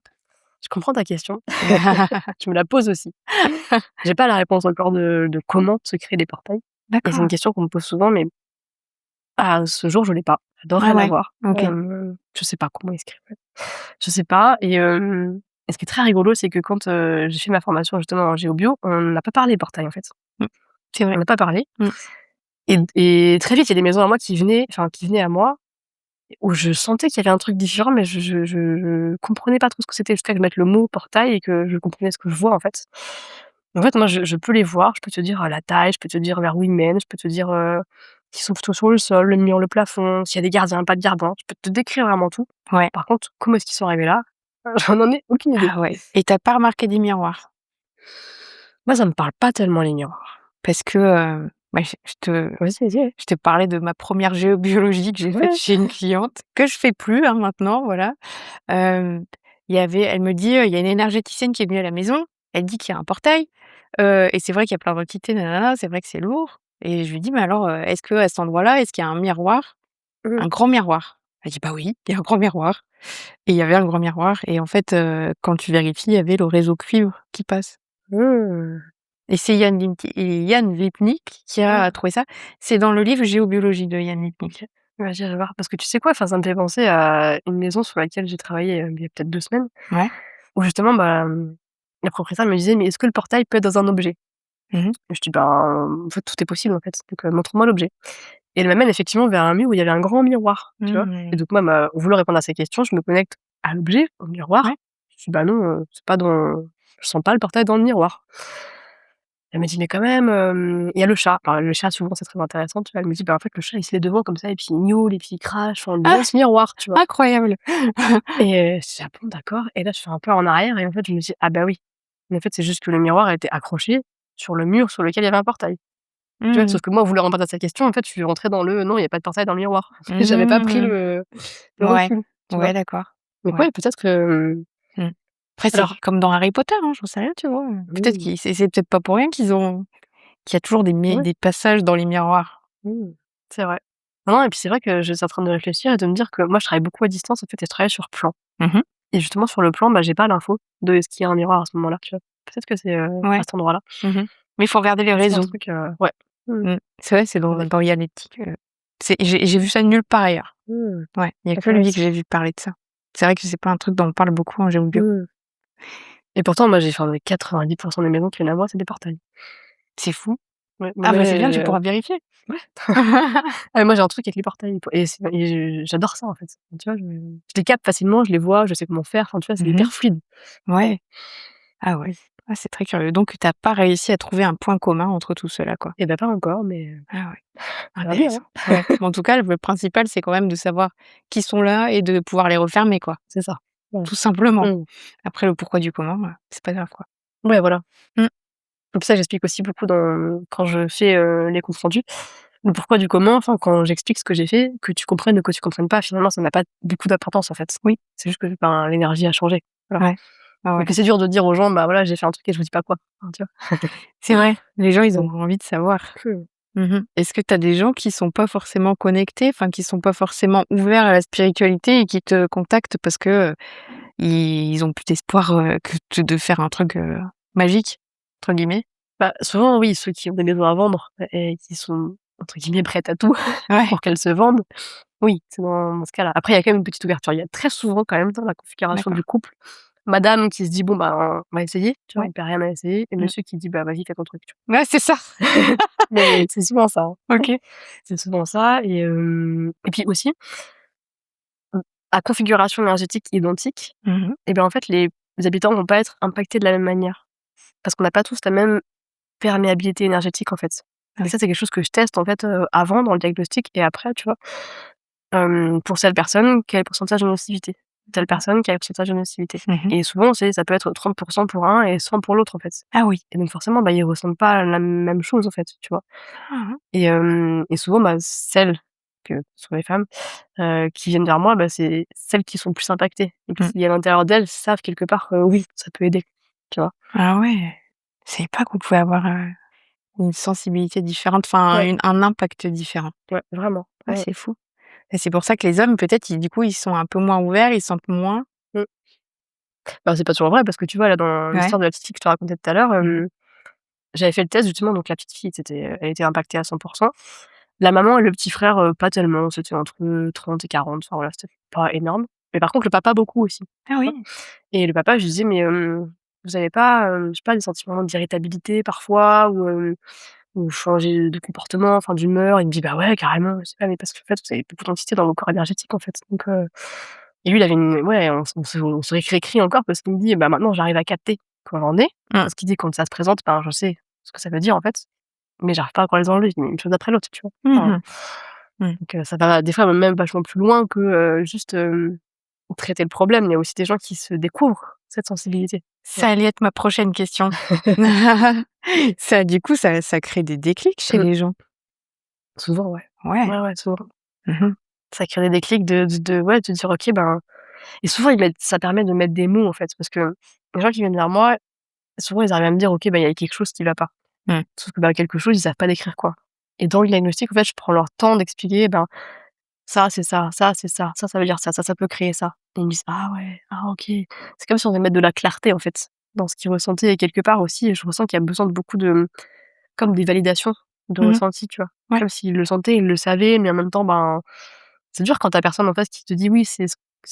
je comprends ta question. Tu me la poses aussi. J'ai pas la réponse encore de comment se créer des portails et c'est une D'accord. question qu'on me pose souvent, mais à ce jour, je l'ai pas. Ah J'adorerais ouais, l'avoir. OK. Je sais pas comment ils se créent, ouais. Je sais pas et ce qui est très rigolo, c'est que quand, j'ai fait ma formation justement en géobio, on n'a pas parlé portail, en fait. Mmh. C'est On vrai. n'a pas parlé Mmh. et très vite, il y a des maisons à moi qui venaient à moi où je sentais qu'il y avait un truc différent, mais je comprenais pas trop ce que c'était jusqu'à que je mette le mot portail et que je comprenais ce que je vois, en fait. En fait, moi, je peux les voir, je peux te dire, la taille, je peux te dire vers où ils mènent, je peux te dire, s'ils sont plutôt sur le sol, le mur, le plafond, s'il y a des gardiens, pas de gardiens. Je peux te décrire vraiment tout. Ouais. Par contre, comment est-ce qu'ils sont arrivés là? J'en ai aucune idée. Ah ouais et tu as pas remarqué des miroirs? Moi, ça me parle pas tellement les miroirs. Parce que, bah, Vas-y, vas-y, ouais. je te parlais de ma première géobiologie que j'ai faite Ouais. chez une cliente, que je fais plus, hein, maintenant, voilà. Hem, elle me dit, «Il y a une énergéticienne qui est venue à la maison, elle dit qu'il y a un portail, et c'est vrai qu'il y a plein d'entités, nin c'est vrai que c'est lourd» et je lui dis: «Mais alors, est-ce qu'à cet endroit-là, est-ce qu'il y a un miroir? Mmh. Un grand miroir?» Elle dit: «Bah oui, il y a un grand miroir» et il y avait un grand miroir et en fait, quand tu vérifies, il y avait le réseau cuivre qui passe. Mmh. Et c'est Yann Lipnik qui a Ah, trouvé ça. C'est dans le livre Géobiologie de Yann Lipnik. OK. Ouais, j'irai voir parce que tu sais quoi? Enfin, ça me fait penser à une maison sur laquelle j'ai travaillé, il y a peut-être 2 semaines Ouais. où justement, bah, la propriétaire me disait: «Mais est-ce que le portail peut être dans un objet?» Mmh mh. Je dis: «Ben, en fait, tout est possible, en fait, donc montre-moi l'objet» et elle m'amène effectivement vers un mur où il y avait un grand miroir, tu vois? Et Mmh. donc moi, vouloir répondre à ces questions, je me connecte à l'objet, au Ouais. miroir. Je dis: «Bah non, c'est pas dans je sens pas le portail dans le miroir». Elle me dit: «Mais quand même, il y a le chat». Alors le chat, souvent, c'est très intéressant, tu vois? Elle me dit: «Bah, en fait, le chat, il se met devant comme ça et puis il miaule et puis il crache, enfin, Ah! devant ce miroir», tu vois? Incroyable! Et je dis: «Ah bon, d'accord» et là, je fais un pas en arrière et en fait, je me dis: «Ah bah oui». Mais en fait, c'est juste que le miroir était accroché sur le mur sur lequel il y avait un portail. Tu vois? Mmh. Sauf que moi, vouloir répondre à sa question, en fait, je suis rentrée dans le: «Non, il y a pas de portail dans le miroir». J'avais pas pris Mmh. le Ouais. recul, tu vois? Ouais, d'accord. Donc Ouais. ouais, peut-être que, Mmh. Après, c'est alors comme dans Harry Potter, hein, j'en sais rien, tu vois? Peut-être mmh, c'est peut-être pas pour rien qu'il y a toujours ouais, des passages dans les miroirs. mmh, c'est vrai. Non, non et puis c'est vrai que je suis en train de réfléchir et de me dire que moi, je travaille beaucoup à distance, en fait et je travaille sur plan Mmh mh. et justement sur le plan, bah, j'ai pas l'info de est-ce qu'il y a un miroir à ce moment-là, tu vois? Peut-être que c'est, à Ouais. cet endroit-là. Mmh mh. Mais il faut regarder les C'est un réseaux. truc, ouais. Mmh. Mmh. C'est vrai, c'est Ouais. dans Yann Lipnik, j'ai vu ça nulle part ailleurs. Mmh. Ouais, il y a que lui que Intéressant. j'ai vu parler de ça. C'est vrai que c'est pas un truc dont on parle beaucoup en géo bio. Mmh et pourtant, moi, j'ai enfin 90 des maisons qui viennent à moi, c'est des portails. C'est fou. Ouais, Ah bah, c'est bien, tu mais pourras vérifier. ouais. Ah, mais moi, j'ai un truc avec les portails j'adore ça, en fait. Tu vois, je les capte facilement, je les vois, je sais comment faire, enfin, tu vois, c'est Mmh. hyper fluide. Ouais. Ah ouais. Ah, c'est très curieux. Donc tu as pas réussi à trouver un point commun entre tout cela, quoi? Et bah, pas encore, mais Ah ouais, ça va bien, hein. intéressant. Ouais. Mais en tout cas, le principal, c'est quand même de savoir qui sont là et de pouvoir les refermer, quoi, C'est ça. Voilà. tout simplement. Mmh. Après le pourquoi du comment, c'est pas grave, quoi. Ouais, voilà. Mmh. Donc ça, j'explique aussi beaucoup quand je fais, les comptes rendus. Le pourquoi du comment, enfin, quand j'explique ce que j'ai fait, que tu comprennes ou que tu comprennes pas, finalement, ça n'a pas beaucoup d'importance, en fait. Oui. C'est juste que, ben, l'énergie a changé. Voilà. Ouais. Ah ouais. Donc c'est dur de dire aux gens: «Bah, voilà, j'ai fait un truc et je vous dis pas quoi». Enfin, tu vois? C'est vrai, les gens, ils Donc ont envie de savoir. heu, Est-ce que tu as des gens qui sont pas forcément connectés, enfin qui sont pas forcément ouverts à la spiritualité et qui te contactent parce que, ils ont plus d'espoir, que de faire un truc, «magique» entre guillemets? bah, souvent, oui, ceux qui ont des maisons à vendre et qui sont, entre guillemets, «prêtes à tout» Ouais, pour qu'elles se vendent, oui, c'est dans ce cas-là. Après, il y a quand même une petite ouverture. Il y a très souvent quand même dans la configuration d'accord. du couple, madame qui se dit: «Bon, bah, on va essayer», tu vois? Ouais. On perd rien à essayer et Mmh. monsieur qui dit: «Bah, vas-y, fais ton truc», tu Ouais, c'est ça. vois? Mais c'est souvent ça, hein. OK. C'est souvent ça et puis aussi, mmh, à configuration énergétique identique Mmh. et ben, en fait, les habitants vont pas être impactés de la même manière. Parce qu'on n'a pas tous la même perméabilité énergétique, en fait. Et Oui. ça, c'est quelque chose que je teste, en fait, avant dans le diagnostic et après, tu vois? Pour cette personne, quel pourcentage de nocivité? Telle personne, quel pourcentage de nocivité? Mmh. Et souvent, ça peut être 30 pour un et 100 pour l'autre, en fait. Ah oui. Et donc forcément, bah, ils ressentent pas la même chose, en fait, tu vois? Mmh. Et souvent, bah, celles que ce sont les femmes, qui viennent vers moi, bah, c'est celles qui sont plus impactées et Mmh. qui, à l'intérieur d'elles, savent quelque part que oui, ça peut aider, tu vois? Ah ouais. Je savais pas qu'on pouvait avoir, une sensibilité différente, enfin Ouais, un impact différent. ouais, vraiment. Ah, Ouais. c'est fou et c'est pour ça que les hommes peut-être ils du coup, ils sont un peu moins ouverts, ils sentent moins. Mmh. Bah, c'est pas toujours vrai parce que tu vois, là, dans Ouais. l'histoire de la petite fille que je te racontais tout à l'heure, Mmh. j'avais fait le test justement, donc la petite fille, elle était impactée à 100. La maman et le petit frère, pas tellement, c'était entre 30 et 40, enfin voilà, c'était pas énorme. Mais par contre, le papa beaucoup aussi, Ah tu vois? oui. Et le papa, je lui disais: «Mais, vous avez pas, je sais pas, des sentiments d'irritabilité parfois ou changer de comportement, enfin d'humeur?» Il me dit: «Bah ouais, carrément». Je dis: «Ah mais parce qu'en fait, vous avez beaucoup d'entités dans vos corps énergétiques, en fait». Donc, et lui, il avait une ouais, on se réécrit encore parce qu'il me dit: «Bah maintenant, j'arrive à capter quand j'en ai». Mmh. Parce qu'il dit: «Quand ça se présente, ben, je sais ce que ça veut dire, en fait, mais j'arrive pas encore à les enlever, une chose après l'autre», tu vois? Enfin, Mmh. Mmh. donc, ça va des fois même vachement plus loin que, juste, traiter le problème. Il y a aussi des gens qui se découvrent cette sensibilité, tu vois? Ça allait être ma prochaine question. Ça du coup, ça crée des déclics chez Mmh. les gens? Souvent, ouais. Ouais. Ouais, ouais, souvent. Mmh. Ça crée des déclics de ouais, de dire: «OK, ben». Et souvent ça permet de mettre des mots, en fait, parce que les gens qui viennent vers moi, souvent ils arrivent à me dire: «OK, bah, il y a quelque chose qui va pas». Mmh. Sauf que, bah, quelque chose, ils savent pas décrire quoi. Et dans le diagnostic, en fait, je prends leur temps d'expliquer, ben, ça, c'est ça, ça, c'est ça veut dire ça peut créer ça. Et ils me disent: «Ah ouais, ah OK». C'est comme si on devait mettre de la clarté, en fait, dans ce qu'ils ressentaient et quelque part aussi, je ressens qu'il y a besoin de beaucoup de comme des validations de Mmh. ressenti, tu vois? Ouais. Comme s'ils le sentaient, ils le savaient, mais en même temps, ben, c'est dur quand tu as personne en face qui te dit: «Oui, c'est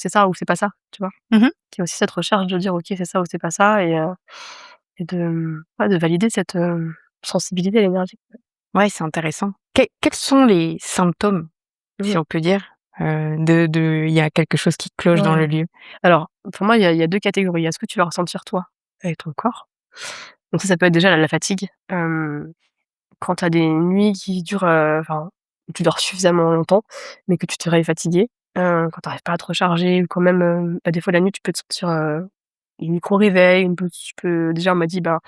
ça ou c'est pas ça», tu vois? Mmh. Qu'il y a aussi cette recherche de dire: «OK, c'est ça ou c'est pas ça» et de, ouais, de valider cette, sensibilité à l'énergie. Ouais, c'est intéressant. Quels sont les symptômes, Mmh. si on peut dire, de il y a quelque chose qui cloche dans le Ouais. lieu? Alors, pour moi, il y a 2 catégories. Il y a ce que tu vas ressentir toi, avec ton corps. Donc ça peut être déjà la fatigue, quand tu as des nuits qui durent, enfin, où tu dors suffisamment longtemps, mais que tu te réveilles fatigué, quand tu arrives pas à te recharger ou quand même, bah, des fois la nuit tu peux te sentir, les micro-réveils, tu peux déjà on m'a dit: «Ben,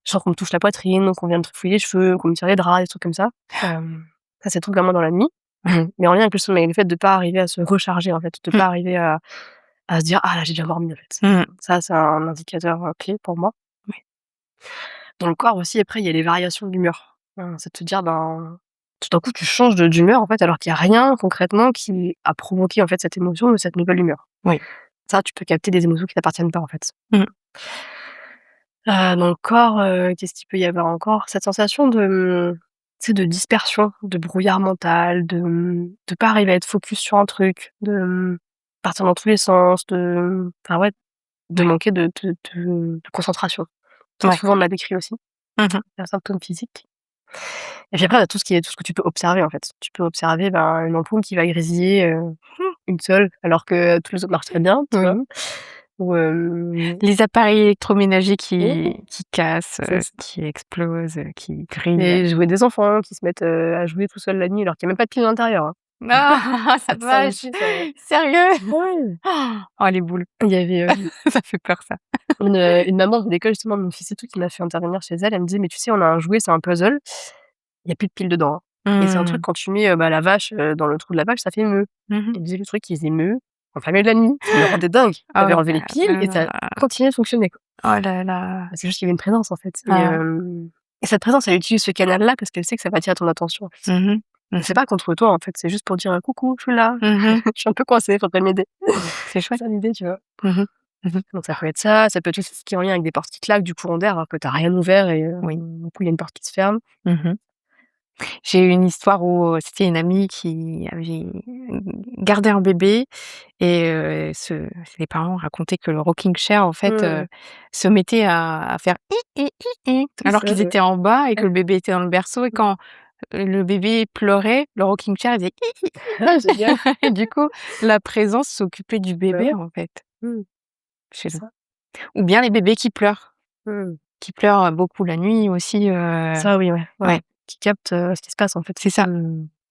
je sens qu'on me touche la poitrine, qu'on vient me trifouiller les cheveux, qu'on me tire les draps», des trucs comme ça. Ça, c'est des trucs vraiment dans la nuit, mais en lien avec le sommeil, le fait de pas arriver à se recharger, en fait, de Mmh. pas arriver à se dire: «Ah là, j'ai bien dormi, en fait». Mmh. Ça, c'est un indicateur, clé pour moi. Ouais. Dans le corps aussi, après, il y a les variations d'humeur. C'est de te dire, ben, tout d'un coup, tu changes d'humeur, en fait, alors qu'il y a rien concrètement qui a provoqué, en fait, cette émotion ou cette nouvelle humeur. Oui. Ça, tu peux capter des émotions qui t'appartiennent pas, en fait. Mmh. Dans le corps, qu'est-ce qu'il peut y avoir encore? Cette sensation de, tu sais, de dispersion, de brouillard mental, de pas arriver à être focus sur un truc, partir dans tous les sens, enfin, ouais, de Ouais. manquer de concentration. Ça, Ouais. souvent, on me l'a décrit aussi, Mmh mh. c'est un symptôme physique. Et puis après, tout ce que tu peux observer, en fait. Tu peux observer, une ampoule qui va grésiller, une seule, alors que tous les autres marchent très bien, tu vois? Oui. Ou Les appareils électroménagers mmh, qui cassent, c'est ça. qui explosent, qui grillent. Les jouets des enfants qui se mettent, à jouer tout seuls la nuit alors qu'il y a même pas de pile à l'intérieur, hein. Ah! La Ça vache! aussi, ça Sérieux? ouais, Oh les boules, il y avait, ça fait peur ça. une maman de l'école justement de mon fils et tout qui m'a fait intervenir chez elle. Elle me dit: «Mais tu sais, on a un jouet, c'est un puzzle, il y a plus de piles dedans, hein et c'est un truc Mmh. quand tu mets, la vache, dans le trou de la vache, ça fait meuh». Mmh. Elle me disait: «Le truc, il faisait meuh en plein milieu de la nuit, ça me rendait dingue». Oh J'avais enlevé les là piles et ça là. continuait de fonctionner, quoi. Oh là là. Bah, c'est juste qu'il y avait une présence, en fait Ah. et cette présence, elle utilise ce canal-là parce qu'elle sait que ça va attirer ton attention, en fait. Mmh mh. C'est Mmh. pas contre toi, en fait, c'est juste pour dire: «Coucou, je suis là, Mmh. je suis un peu coincée, faudrait m'aider». C'est C'est chouette. ça l'idée, tu vois? Mmh mh. Mmh. Donc ça peut être tout ce qui est en lien avec des portes qui claquent, du courant d'air alors que tu as rien ouvert et Oui. du coup, il y a une porte qui se ferme. Mmh. J'ai eu une histoire où, c'était une amie qui avait, gardé un bébé et les parents racontaient que le rocking chair en fait, Mmh. se mettait à faire hi hi hi hi C'est alors ça, qu'ils ouais. étaient en bas et que le bébé était dans le berceau et quand, le bébé pleurait, le rocking chair il faisait hi Ah génial! hi et du coup, la présence s'occupait du Bah bébé ouais. en fait, Mmh. chez C'est nous. ça. Ou bien les bébés Mmh. qui pleurent beaucoup la nuit aussi, Ça oui, ouais, ouais. ouais, Qui capte, ce qui se passe en fait. c'est ça.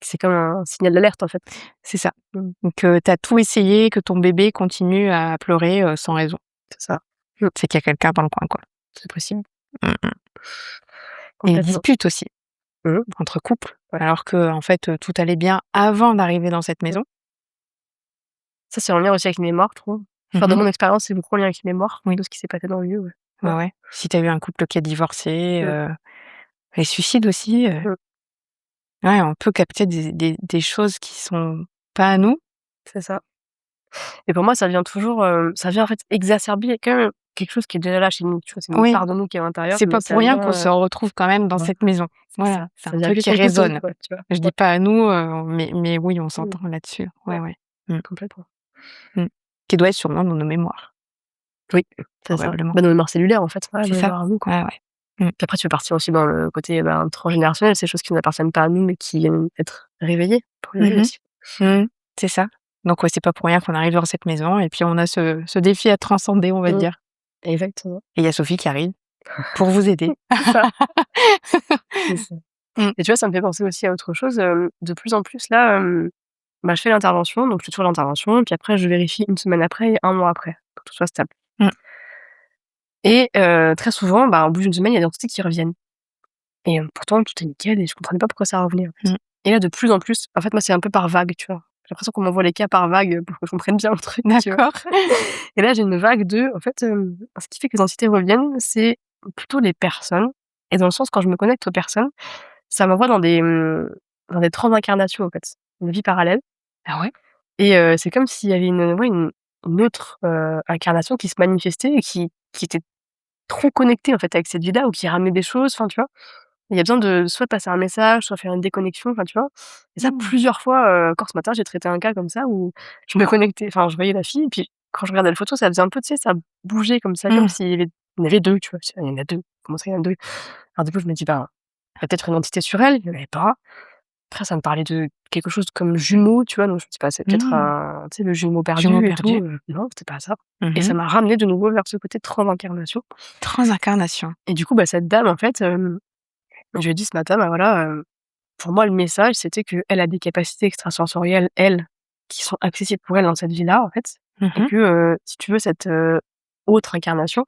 C'est comme un signal d'alerte en fait. C'est ça. Mmh. Donc tu as tout essayé, que ton bébé continue à pleurer, sans raison. C'est ça. Mmh. C'est qu'il y a quelqu'un dans le coin, quoi. C'est possible. Mmh mh. Et les Complètement. disputes aussi, Mmh. entre couples, Ouais. alors qu'en fait, tout allait bien avant d'arriver dans cette Mmh. maison. Ça, c'est en lien aussi avec les mémoires, je trouve. Mmh Enfin, de mh. mon expérience, c'est beaucoup en lien avec les mémoires Oui, de ce qui s'est passé dans le lieu, ouais. ouais, Ouais. ouais. Si tu as eu un couple qui a divorcé, Mmh. les suicides aussi, Mmh. ouais, on peut capter des choses qui sont pas à nous. C'est ça. Et pour moi, ça vient toujours, ça vient en fait exacerber quand même quelque chose qui est déjà là chez nous, tu vois? C'est une Oui, part de nous qui est à l'intérieur, c'est mais pas pour ça rien qu'on se vient, retrouve quand même dans voilà, cette maison. c'est Voilà, ça. c'est Ça un vient truc avec qui quelque chose, résonne. quoi, tu vois? Je dis Ouais. pas à nous, mais oui, on Mmh. s'entend là-dessus. Ouais, Ouais, ouais. Mmh. complètement. Mmh. Qui doit être sûrement dans nos mémoires, Oui, c'est ça. probablement. Nos mémoires cellulaires, en fait, ouais, C'est nos ça. mémoires à nous, quoi. Ouais, ouais. Mmh. Puis après, tu peux partir aussi dans le côté, transgénérationnel, ces choses qui n'appartiennent pas à nous, mais qui viennent être réveillées pour les Mmh autres mh. aussi. Mmh. C'est ça. Donc ouais, c'est pas pour rien qu'on arrive dans cette maison et puis on a ce défi à transcender, on va Mmh. dire. Exactement. Et il y a Sophie qui arrive pour vous aider. C'est ça, c'est ça. Mmh. Et tu vois, ça me fait penser aussi à autre chose, de plus en plus là, je fais l'intervention, donc je fais toujours l'intervention, puis après je vérifie une semaine après et un mois après, pour que tout soit stable. Mmh. Et très souvent, au bout d'une semaine, il y a des entités qui reviennent et pourtant tout est nickel et je comprenais pas pourquoi ça revenait, en fait. Mmh. Et là, de plus en plus, en fait, moi, c'est un peu par vague, tu vois? J'ai l'impression qu'on m'envoie les cas par vague, pour que je comprenne bien le truc, tu vois? D'accord. Et là, j'ai une vague de en fait, ce qui fait que les entités reviennent, c'est plutôt les personnes et dans le sens, quand je me connecte aux personnes, ça m'envoie dans des transincarnations, en fait, une vie parallèle Ah ouais? et c'est comme s'il y avait une autre, incarnation qui se manifestait et qui était trop connectée, en fait, avec cette vie-là ou qui ramenait des choses, enfin, tu vois? Il y a besoin de soit passer un message, soit faire une déconnexion, enfin, tu vois? Et ça Mmh. plusieurs fois, encore ce matin, j'ai traité un cas comme ça où je me connectais, enfin, je voyais la fille et puis quand je regardais la photo, ça faisait un peu, tu sais, ça bougeait comme ça, comme Mmh. il y avait 2, tu vois? Je «Il y en a 2, comment ça, il y en a 2?» Alors du coup, je me dis: il y a peut-être une entité sur elle, il y en avait pas. Après, ça me parlait de quelque chose comme jumeau, tu vois? Donc je me dis: «C'est peut-être Mmh. un tu sais, le jumeau Jumeaux perdu et tout», perdus. non, c'était pas ça et Mmh. ça m'a ramené de nouveau vers ce côté transincarnation Transincarnation. et du coup, cette dame, en fait, je lui ai dit ce matin: voilà, pour moi, le message, c'était qu'elle a des capacités extrasensorielles, elle, qui sont accessibles pour elle dans cette vie-là, en fait et Mmh. que, si tu veux, cette, autre incarnation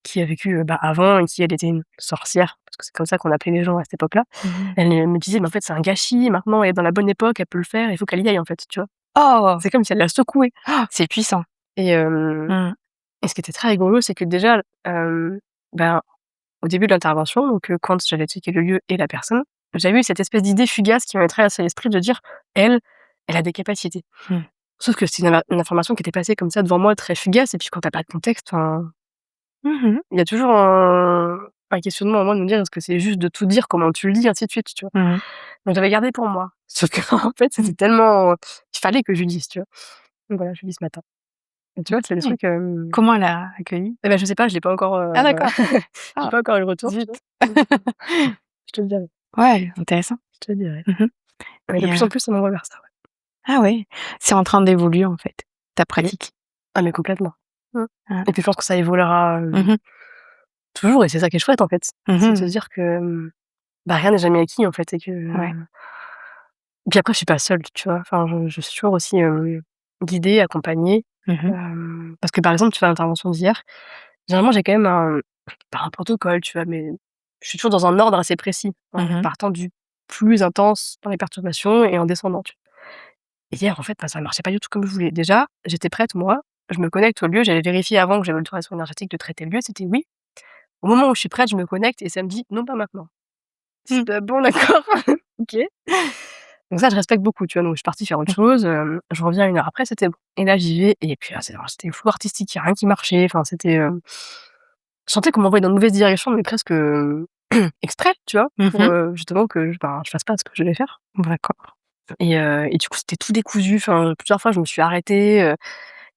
qui a vécu, avant et qui, elle, était une sorcière, parce que c'est comme ça qu'on appelait les gens à cette époque-là. Mmh. Elle, me disait: «Mais en fait, c'est un gâchis, maintenant elle est dans la bonne époque, elle peut le faire, il faut qu'elle y aille, en fait», tu vois? Oh! C'est comme si elle l'a secouée C'est puissant. et Mmh. et ce qui était très rigolo, c'est que déjà, ben, au début de l'intervention, donc quand j'avais checké le lieu et la personne, j'avais eu cette espèce d'idée fugace qui m'avait traversé l'esprit de dire: «Elle, elle a des capacités». Mmh. Sauf que c'est une information qui était passée comme ça devant moi, très fugace et puis quand tu as pas de contexte, enfin, Mmh. il y a toujours un questionnement en moi de me dire: «Est-ce que c'est juste de tout dire, comment tu le dis?» ainsi de suite, tu vois? Mmh. Donc j'avais gardé pour moi. Sauf qu'en fait, Mmh. c'était tellement il fallait que je lui dise, tu vois? Donc voilà, je lui ai dit ce matin et tu vois, c'est le OK. truc, Comment elle a accueilli? je sais pas, je l'ai pas encore, Ah d'accord. j'ai Ah, pas encore eu le retour, tu zut. vois? Je te le dirai. Ouais, intéressant. je te dirais. Mmh Ouais, de et plus en plus, ça m'envoie vers ça, ouais. ah ouais, c'est en train d'évoluer, en fait, ta Oui. pratique? Ah mais complètement. Mmh. Hein. Et puis je pense que ça évoluera, Mmh toujours et c'est ça qui est chouette, en fait. C'est de se mh. dire que, bah, rien n'est jamais acquis, en fait et que, Ouais. puis après je suis pas seule, tu vois? Enfin, je suis toujours aussi, guidée, accompagnée, Mmh parce que, par exemple, tu vois, l'intervention d'hier, généralement, j'ai quand même pas un protocole, tu vois? Mais je suis toujours dans un ordre assez précis, en Mmh partant du plus intense dans les perturbations et en descendant, tu vois? Et hier, en fait, bah, ça marchait pas du tout comme je voulais. Déjà, j'étais prête, moi, je me connecte au lieu, j'avais vérifié avant que j'avais l'autorisation énergétique de traiter le lieu, c'était oui. Au moment où je suis prête, je me connecte et ça me dit: «Non, pas maintenant». Mmh. Bon d'accord, OK. Donc ça, je respecte beaucoup, tu vois? Donc je suis partie faire autre Mmh. chose, je reviens 1 heure après, c'était bon et là, j'y vais et puis là, c'était flou artistique, il y a rien qui marchait, enfin, c'était, je sentais qu'on m'envoyait dans de mauvaises directions, mais presque, exprès, tu vois? Pour, Mmh justement que je fasse pas ce que je devais faire D'accord. et du coup, c'était tout décousu, enfin, plusieurs fois, je me suis arrêtée,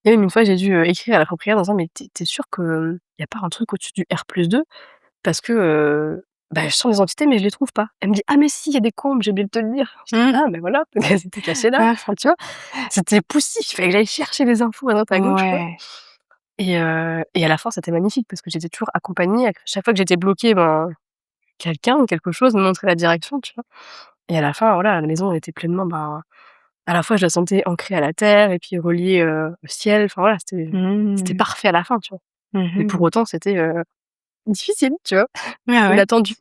il y a même une fois, j'ai dû, écrire à la propriétaire en disant: «Mais tu es sûre qu'il y a pas un truc au-dessus du R+2? Parce que, bah, je sens des entités, mais je les trouve pas». Elle me dit: «Ah mais si, il y a des combes, j'ai oublié de te le dire». Je dis: Mmh. «Ah ben voilà, elles étaient cachées là». Ah, Enfin, tu vois? C'était poussif, il fallait que j'aille chercher les infos à droite à gauche, quoi ouais. et à la fin, c'était magnifique parce que j'étais toujours accompagnée. À chaque fois que j'étais bloquée, ben, quelqu'un ou quelque chose me montrait la direction, tu vois? Et à la fin, voilà, la maison, elle était pleinement, ben, à la fois, je la sentais ancrée à la terre et puis reliée, au ciel. Enfin voilà, c'était Mmh. parfait à la fin, tu vois? Mais pour Mmh autant, c'était, difficile, tu vois? Ah ouais. Inattendu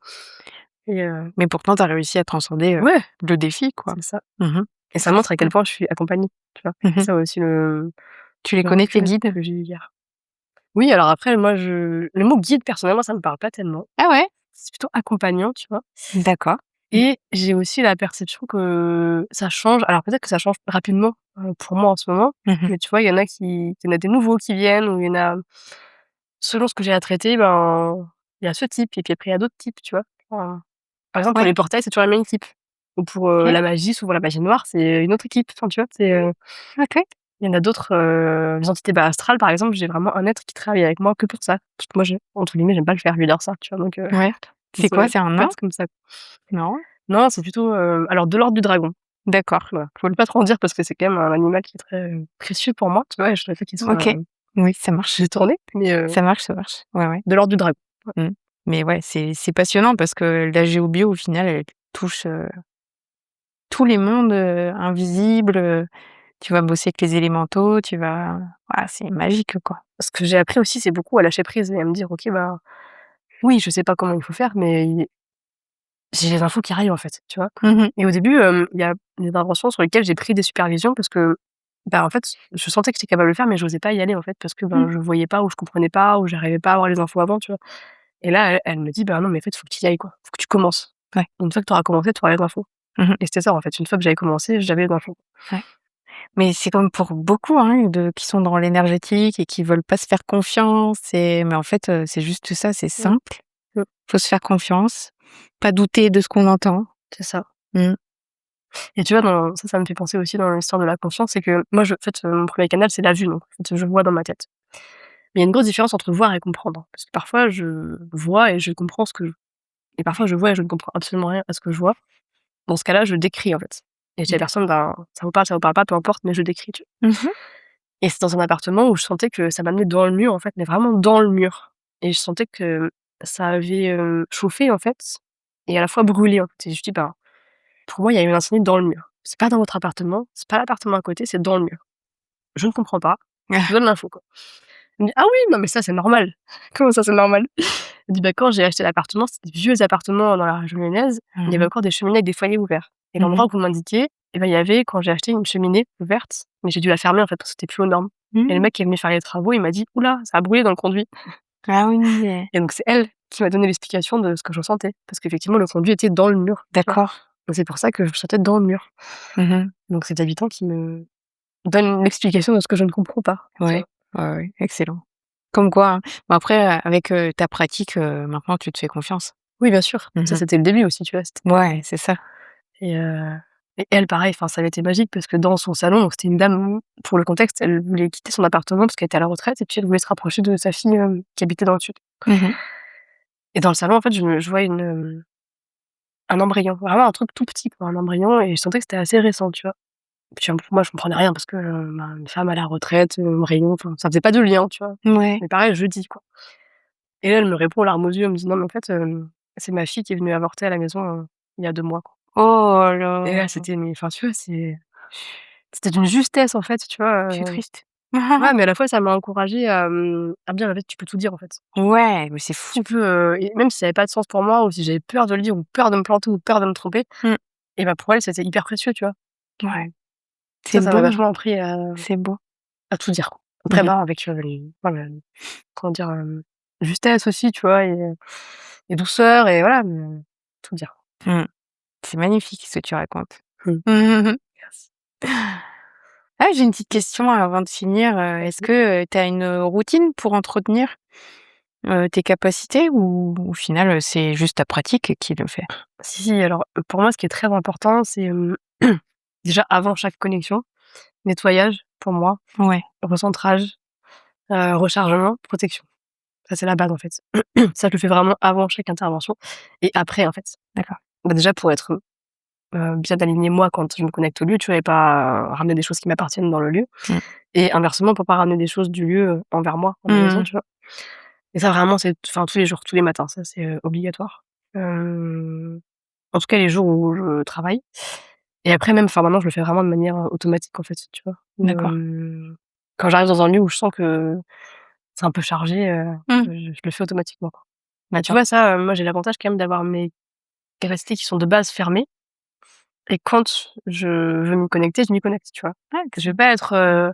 et Mais pourtant, tu as réussi à transcender, ouais, le défi, quoi. c'est ça. Mmh Et ça montre à quel point je suis accompagnée, tu vois? C'est Mmh ça aussi Tu les le connais, tes recul guides? que j'ai eu hier. Oui, alors après moi le mot guide personnellement ça me parle pas tellement. Ah ouais? C'est plutôt accompagnant, tu vois? D'accord. Mmh. Et j'ai aussi la perception que ça change, alors peut-être que ça change rapidement, pour moi en ce moment, Mmh mais tu vois, il y en a des nouveaux qui viennent ou il y en a selon ce que j'ai à traiter, ben, il y a ce type et puis après il y a d'autres types, tu vois? Enfin, par exemple pour Ouais. les portails, c'est toujours la même équipe ou pour, OK. la magie, souvent la magie noire, c'est une autre équipe. Enfin, tu vois? OK. Il y en a d'autres, les entités bas astrales, par exemple, j'ai vraiment un être qui travaille avec moi que pour ça. Parce que moi, entre guillemets, «j'aime pas le faire, lui dire ça», tu vois? Donc Ouais. qui C'est se quoi? C'est un nain? passe comme ça. Non? Non, c'est plutôt, alors de l'ordre du dragon, D'accord. voilà. Je voulais pas trop en dire parce que c'est quand même un animal qui est très, précieux pour moi, tu vois? Et je voudrais pas qu'il soit, OK. Oui, ça marche. détourné, mais Ça marche, ça marche. Ouais, ouais. de l'ordre du dragon. Ouais. Mmh. Mais ouais, c'est passionnant parce que la géobio, au final, elle touche, tous les mondes, invisibles, tu vas bosser avec les élémentaux, tu vas c'est magique, quoi. Ce que j'ai appris aussi, c'est beaucoup à lâcher prise et à me dire: «OK, bah, oui, je sais pas comment il faut faire, mais j'ai les infos qui arrivent, en fait», tu vois? Mmh mh. Et au début, il y a des interventions sur lesquelles j'ai pris des supervisions parce que, bah, en fait, je sentais que j'étais capable de le faire, mais j'osais pas y aller, en fait, parce que, ben, Mmh. je voyais pas ou je comprenais pas ou j'arrivais pas à avoir les infos avant, tu vois? Et là, elle me dit: «Bah, non, mais en fait, faut que tu y ailles, quoi. Faut que tu commences. Ouais. Une fois que tu auras commencé, tu auras les infos». Mmh mh. Et c'était ça, en fait. Une fois que j'avais commencé, j'avais les infos. Ouais. Mais c'est comme pour beaucoup, hein, de qui sont dans l'énergétique et qui veulent pas se faire confiance mais en fait, c'est juste ça, c'est Mmh. simple. Mmh. Faut se faire confiance, pas douter de ce qu'on entend. C'est ça. Mmh. Et tu vois, ça me fait penser aussi dans l'histoire de la confiance, c'est que moi, en fait, mon 1er canal, c'est la vue, donc en fait, je vois dans ma tête. Mais il y a une grosse différence entre voir et comprendre. Parce que parfois, je vois et je comprends ce que je et parfois, je vois et je ne comprends absolument rien à ce que je vois. Dans ce cas-là, je décris, en fait. Et je dis à la personne: D'accord. «Ben, ça vous parle pas, peu importe, mais je décris», tu vois? Mmh mh. Et c'est dans un appartement où je sentais que ça m'amenait dans le mur, en fait, mais vraiment dans le mur. Et je sentais que ça avait, chauffé, en fait, et à la fois brûlé, en fait. Et je dis: «Ben, pour moi, il y a eu un incendie dans le mur. C'est pas dans votre appartement, c'est pas l'appartement à côté, c'est dans le mur. Je ne comprends pas, je vous Ah. donne l'info, quoi». Elle me dit: «Ah oui, non mais ça, c'est normal». «Comment ça, c'est normal?» Elle dit: «Bah, quand j'ai acheté l'appartement, c'était des vieux appartements dans la région lyonnaise, il y avait Mmh encore des cheminées avec des foyers ouverts et Mmh l'endroit que vous m'indiquiez, et ben, il y avait, quand j'ai acheté, une cheminée ouverte, mais j'ai dû la fermer, en fait, parce que c'était plus aux normes et le Mmh. mec qui est venu faire les travaux, il m'a dit: «Ouh là, ça a brûlé dans le conduit» Ah oui, et donc c'est elle qui m'a donné l'explication de ce que je ressentais parce qu'effectivement, le conduit était dans le mur, tu vois? d'accord. Donc c'est pour ça que je sentais dans le mur. Mmh mh. Donc cet habitant qui me donne l'explication de ce que je ne comprends pas, tu Ouais, vois? ouais, ouais, excellent. Comme quoi, hein. Bon après, avec, ta pratique, maintenant tu te fais confiance. Oui, bien sûr. Mmh Ça, mh. c'était le début aussi, tu vois? C'était Ouais, c'est ça. et heu et elle, pareil, enfin, ça avait été magique parce que dans son salon, donc c'était une dame, pour le contexte, elle voulait quitter son appartement parce qu'elle était à la retraite et puis elle voulait se rapprocher de sa fille, qui habitait dans le sud Mmh mh. et dans le salon, en fait, je vois un embryon, vraiment un truc tout petit quoi, un embryon et je sentais que c'était assez récent, tu vois? Puis en plus moi je comprenais rien parce que, une femme à la retraite, embryon, enfin ça faisait pas de lien, tu vois? Ouais. Mais pareil jeudi quoi et là elle me répond larmes aux yeux, elle me dit: «Non mais en fait, c'est ma fille qui est venue avorter à la maison, il y a 2 mois quoi» Oh et là là! c'était mais enfin tu vois, c'était d'une justesse en fait, tu vois? Je suis triste. Ouais mais à la fois ça m'a encouragée à me dire: «En fait tu peux tout dire en fait». Ouais, mais c'est Tu fou. peux, et même si ça avait pas de sens pour moi ou si j'avais peur de le dire ou peur de me planter ou peur de me tromper Mmh. et bah, pour elle c'était hyper précieux, tu vois? Ouais, Mmh. c'est Ça m'a beau, vachement appris c'est beau. à tout dire, quoi. Après, Mmh. bah, avec, voilà, comment dire? Justesse aussi, tu vois? Et douceur et voilà, mais tout dire. Mmh. C'est magnifique ce que tu racontes. Mmh. Merci. Ah, j'ai une petite question avant de finir, est-ce Vas-y. que, tu as une, routine pour entretenir, tes capacités ou au final, c'est juste ta pratique qui le fait? Si, si, alors, pour moi, ce qui est très important, c'est, déjà avant chaque connexion, nettoyage pour moi, Ouais, recentrage, rechargement, protection. Ça, c'est la base, en fait. Ça, je le fais vraiment avant chaque intervention et après, en fait. d'accord. Bah, déjà pour être, bien aligné moi quand je me connecte au lieu, tu vois? Et pas, ramener des choses qui m'appartiennent dans le lieu Mmh. et inversement pour pas ramener des choses du lieu, envers moi, dans ma maison, Mmh. tu vois? Et ça vraiment c'est enfin tous les jours, tous les matins, ça c'est, obligatoire. En tout cas les jours où je travaille et après même enfin maintenant je le fais vraiment de manière, automatique en fait, tu vois? D'accord. Quand j'arrive dans un lieu où je sens que c'est un peu chargé, Mmh. je le fais automatiquement, quoi. Bah, tu D'accord. vois ça, moi j'ai l'avantage quand même d'avoir mes capacités qui sont de base fermées. Et quand je veux m'y connecter, je m'y connecte, tu vois? Ah Je vais excellent. pas être,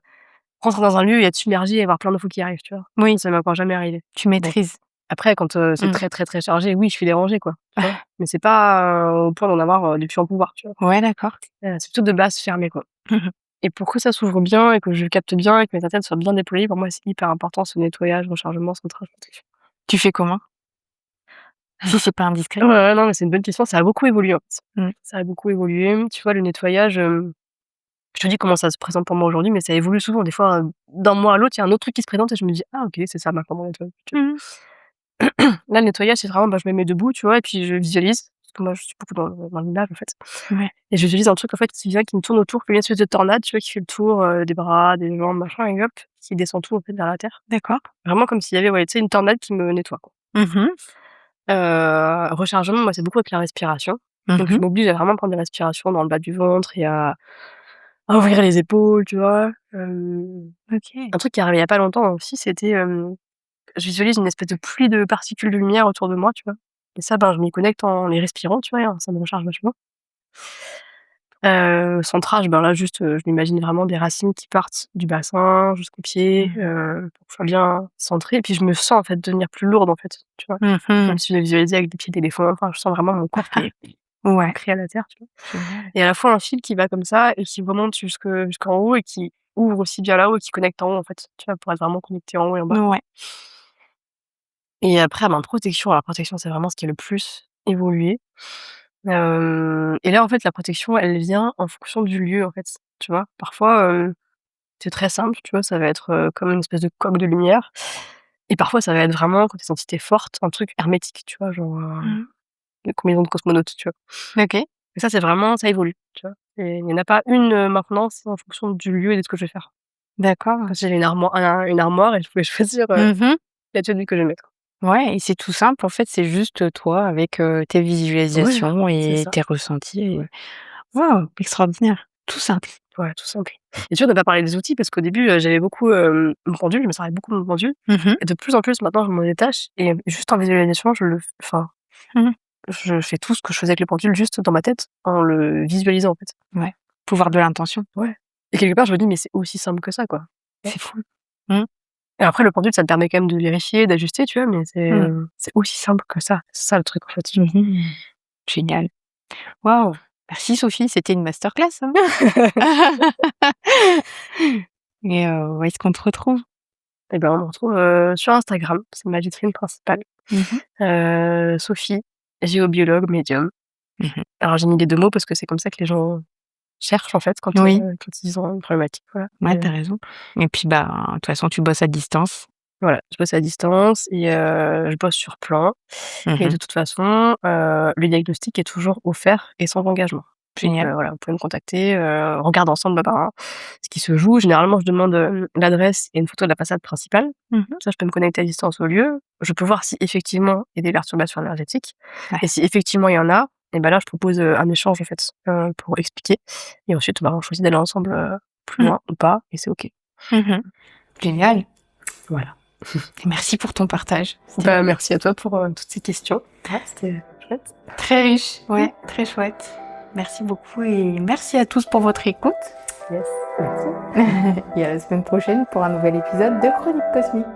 rentrer dans un lieu et être submergée et avoir plein d'infos qui arrivent, tu vois? Oui, Ça m'est encore jamais arrivé. tu Bon, maîtrises. après quand, c'est Mmh. très, très, très chargé, oui, je suis dérangée, quoi, tu vois? Mais c'est pas, au point d'en avoir, des puits en pouvoir, tu vois? Ouais, d'accord. C'est plutôt de base fermé, quoi Mmh. et pour que ça s'ouvre bien et que je capte bien et que mes antennes soient bien déployées, pour moi, c'est hyper important ce nettoyage, rechargement, centrage, protection. Tu fais comment? Si c'est pas Ouais, indiscret? ouais, non, mais c'est une bonne question, ça a beaucoup évolué, en fait. Mmh. Ça a beaucoup évolué. Tu vois, le nettoyage, je te dis comment ça se présente pour moi aujourd'hui, mais ça évolue souvent. Des fois, d'un mois à l'autre, il y a un autre truc qui se présente et je me dis: «Ah OK, c'est ça maintenant mon nettoyage», tu Mmh. vois? Là, le nettoyage, c'est vraiment, bah, je me mets debout, tu vois? Et puis je visualise, parce que moi, je suis beaucoup dans l'image, en fait Ouais, et je visualise un truc, en fait, qui me tourne autour, comme une espèce de tornade, tu vois? Qui fait le tour, des bras, des jambes, machin et hop, qui descend tout, en fait, vers la terre. d'accord. Vraiment comme s'il y avait, ouais, tu sais, une tornade qui me nettoie, quoi. Mmh. Rechargement, moi, c'est beaucoup avec la respiration. Donc je Mmh. m'oblige à vraiment prendre des respirations dans le bas du ventre et à ouvrir les épaules, tu vois? OK. Un truc qui est arrivé il y a pas longtemps aussi, c'était, je visualise une espèce de pluie de particules de lumière autour de moi, tu vois? Et ça, ben, je m'y connecte en les respirant, tu vois? Et ça me recharge vachement. Centrage, ben, là, juste, je m'imagine vraiment des racines qui partent du bassin jusqu'aux pieds, Mmh. pour que je sois bien centrée et puis je me sens, en fait, devenir plus lourde, en fait, tu vois? Comme Mmh. si je visualisais avec des pieds d'éléphant, enfin, je sens vraiment mon corps qui est Ouais, ancré à la terre, tu vois? génial. Et à la fois un fil qui va comme ça et qui remonte jusqu'en haut et qui ouvre aussi bien là-haut et qui connecte en haut, en fait, tu vois? Pour être vraiment connecté en haut et en bas. Ouais, Et après, ben, protection. La protection, c'est vraiment ce qui est le plus évolué. Et là, en fait, la protection, elle vient en fonction du lieu, en fait, tu vois? Parfois, c'est très simple, tu vois? Ça va être, comme une espèce de coque de lumière et parfois, ça va être vraiment, quand des entités fortes, un truc hermétique, tu vois? Genre, mmh, une combinaison de cosmonautes, tu vois? OK, Et ça, c'est vraiment ça évolue, tu vois? Et il y en a pas une, maintenant, c'est en fonction du lieu et de ce que je vais faire. d'accord. Comme si j'avais une armoire et je pouvais choisir, Mmh. la tenue que je vais mettre. Ouais et c'est tout simple, en fait, c'est juste, toi avec, tes Ouais, visualisations c'est et ça. tes ressentis et Ouais, waouh, extraordinaire. Tout simple. ouais, tout simple. Et tu vois, on n'a pas parlé des outils parce qu'au début, j'avais beaucoup, mon pendule, je me servais beaucoup de mon pendule Mmh. et de plus en plus maintenant je m'en détache et juste en visualisation, enfin, Mmh. je fais tout ce que je faisais avec le pendule juste dans ma tête en le visualisant, en fait. Ouais, pouvoir de l'intention, Ouais et quelque part, je me dis: «Mais c'est aussi simple que ça, quoi». Tu vois? c'est fou. Mmh. Et après le pendule, ça te permet quand même de vérifier, d'ajuster, tu vois? Mais Mmh. c'est aussi simple que ça. C'est ça le truc, en fait. Mmh. Génial. Waouh! Merci Sophie, c'était une masterclass, hein. Et où est-ce qu'on te retrouve? Et ben, on me retrouve, sur Instagram, c'est ma vitrine principale. Mmh mh. Sophie, géobiologue médium. Mmh. Alors j'ai mis les 2 mots parce que c'est comme ça que les gens cherchent en fait Oui, quand ils ont une problématique, voilà. ouais, tu as raison. Et puis, bah, de toute façon, tu bosses à distance. Voilà, je bosse à distance et je bosse sur plan et de Mmh. toute façon, le diagnostic est toujours offert et sans engagement. Donc Génial. voilà, vous pouvez me contacter, on regarde ensemble, ce qui se joue. Généralement, je demande, l'adresse et une photo de la façade principale. Mmh. Ça, je peux me connecter à distance au lieu. Je peux voir si effectivement il y a des perturbations énergétiques et Ouais. si effectivement il y en a et ben là, je propose, un échange en fait, pour expliquer et ensuite, on choisit d'aller ensemble, plus Mmh. loin ou pas et c'est OK. Mmh. Génial. Voilà. Et merci pour ton partage. C'était Bah, merci à toi pour, toutes ces questions. Ouais, c'était chouette. très riche. Ouais, très chouette. Merci beaucoup et merci à tous pour votre écoute. Yes, merci. Et à la semaine prochaine pour un nouvel épisode de Chronique Cosmique.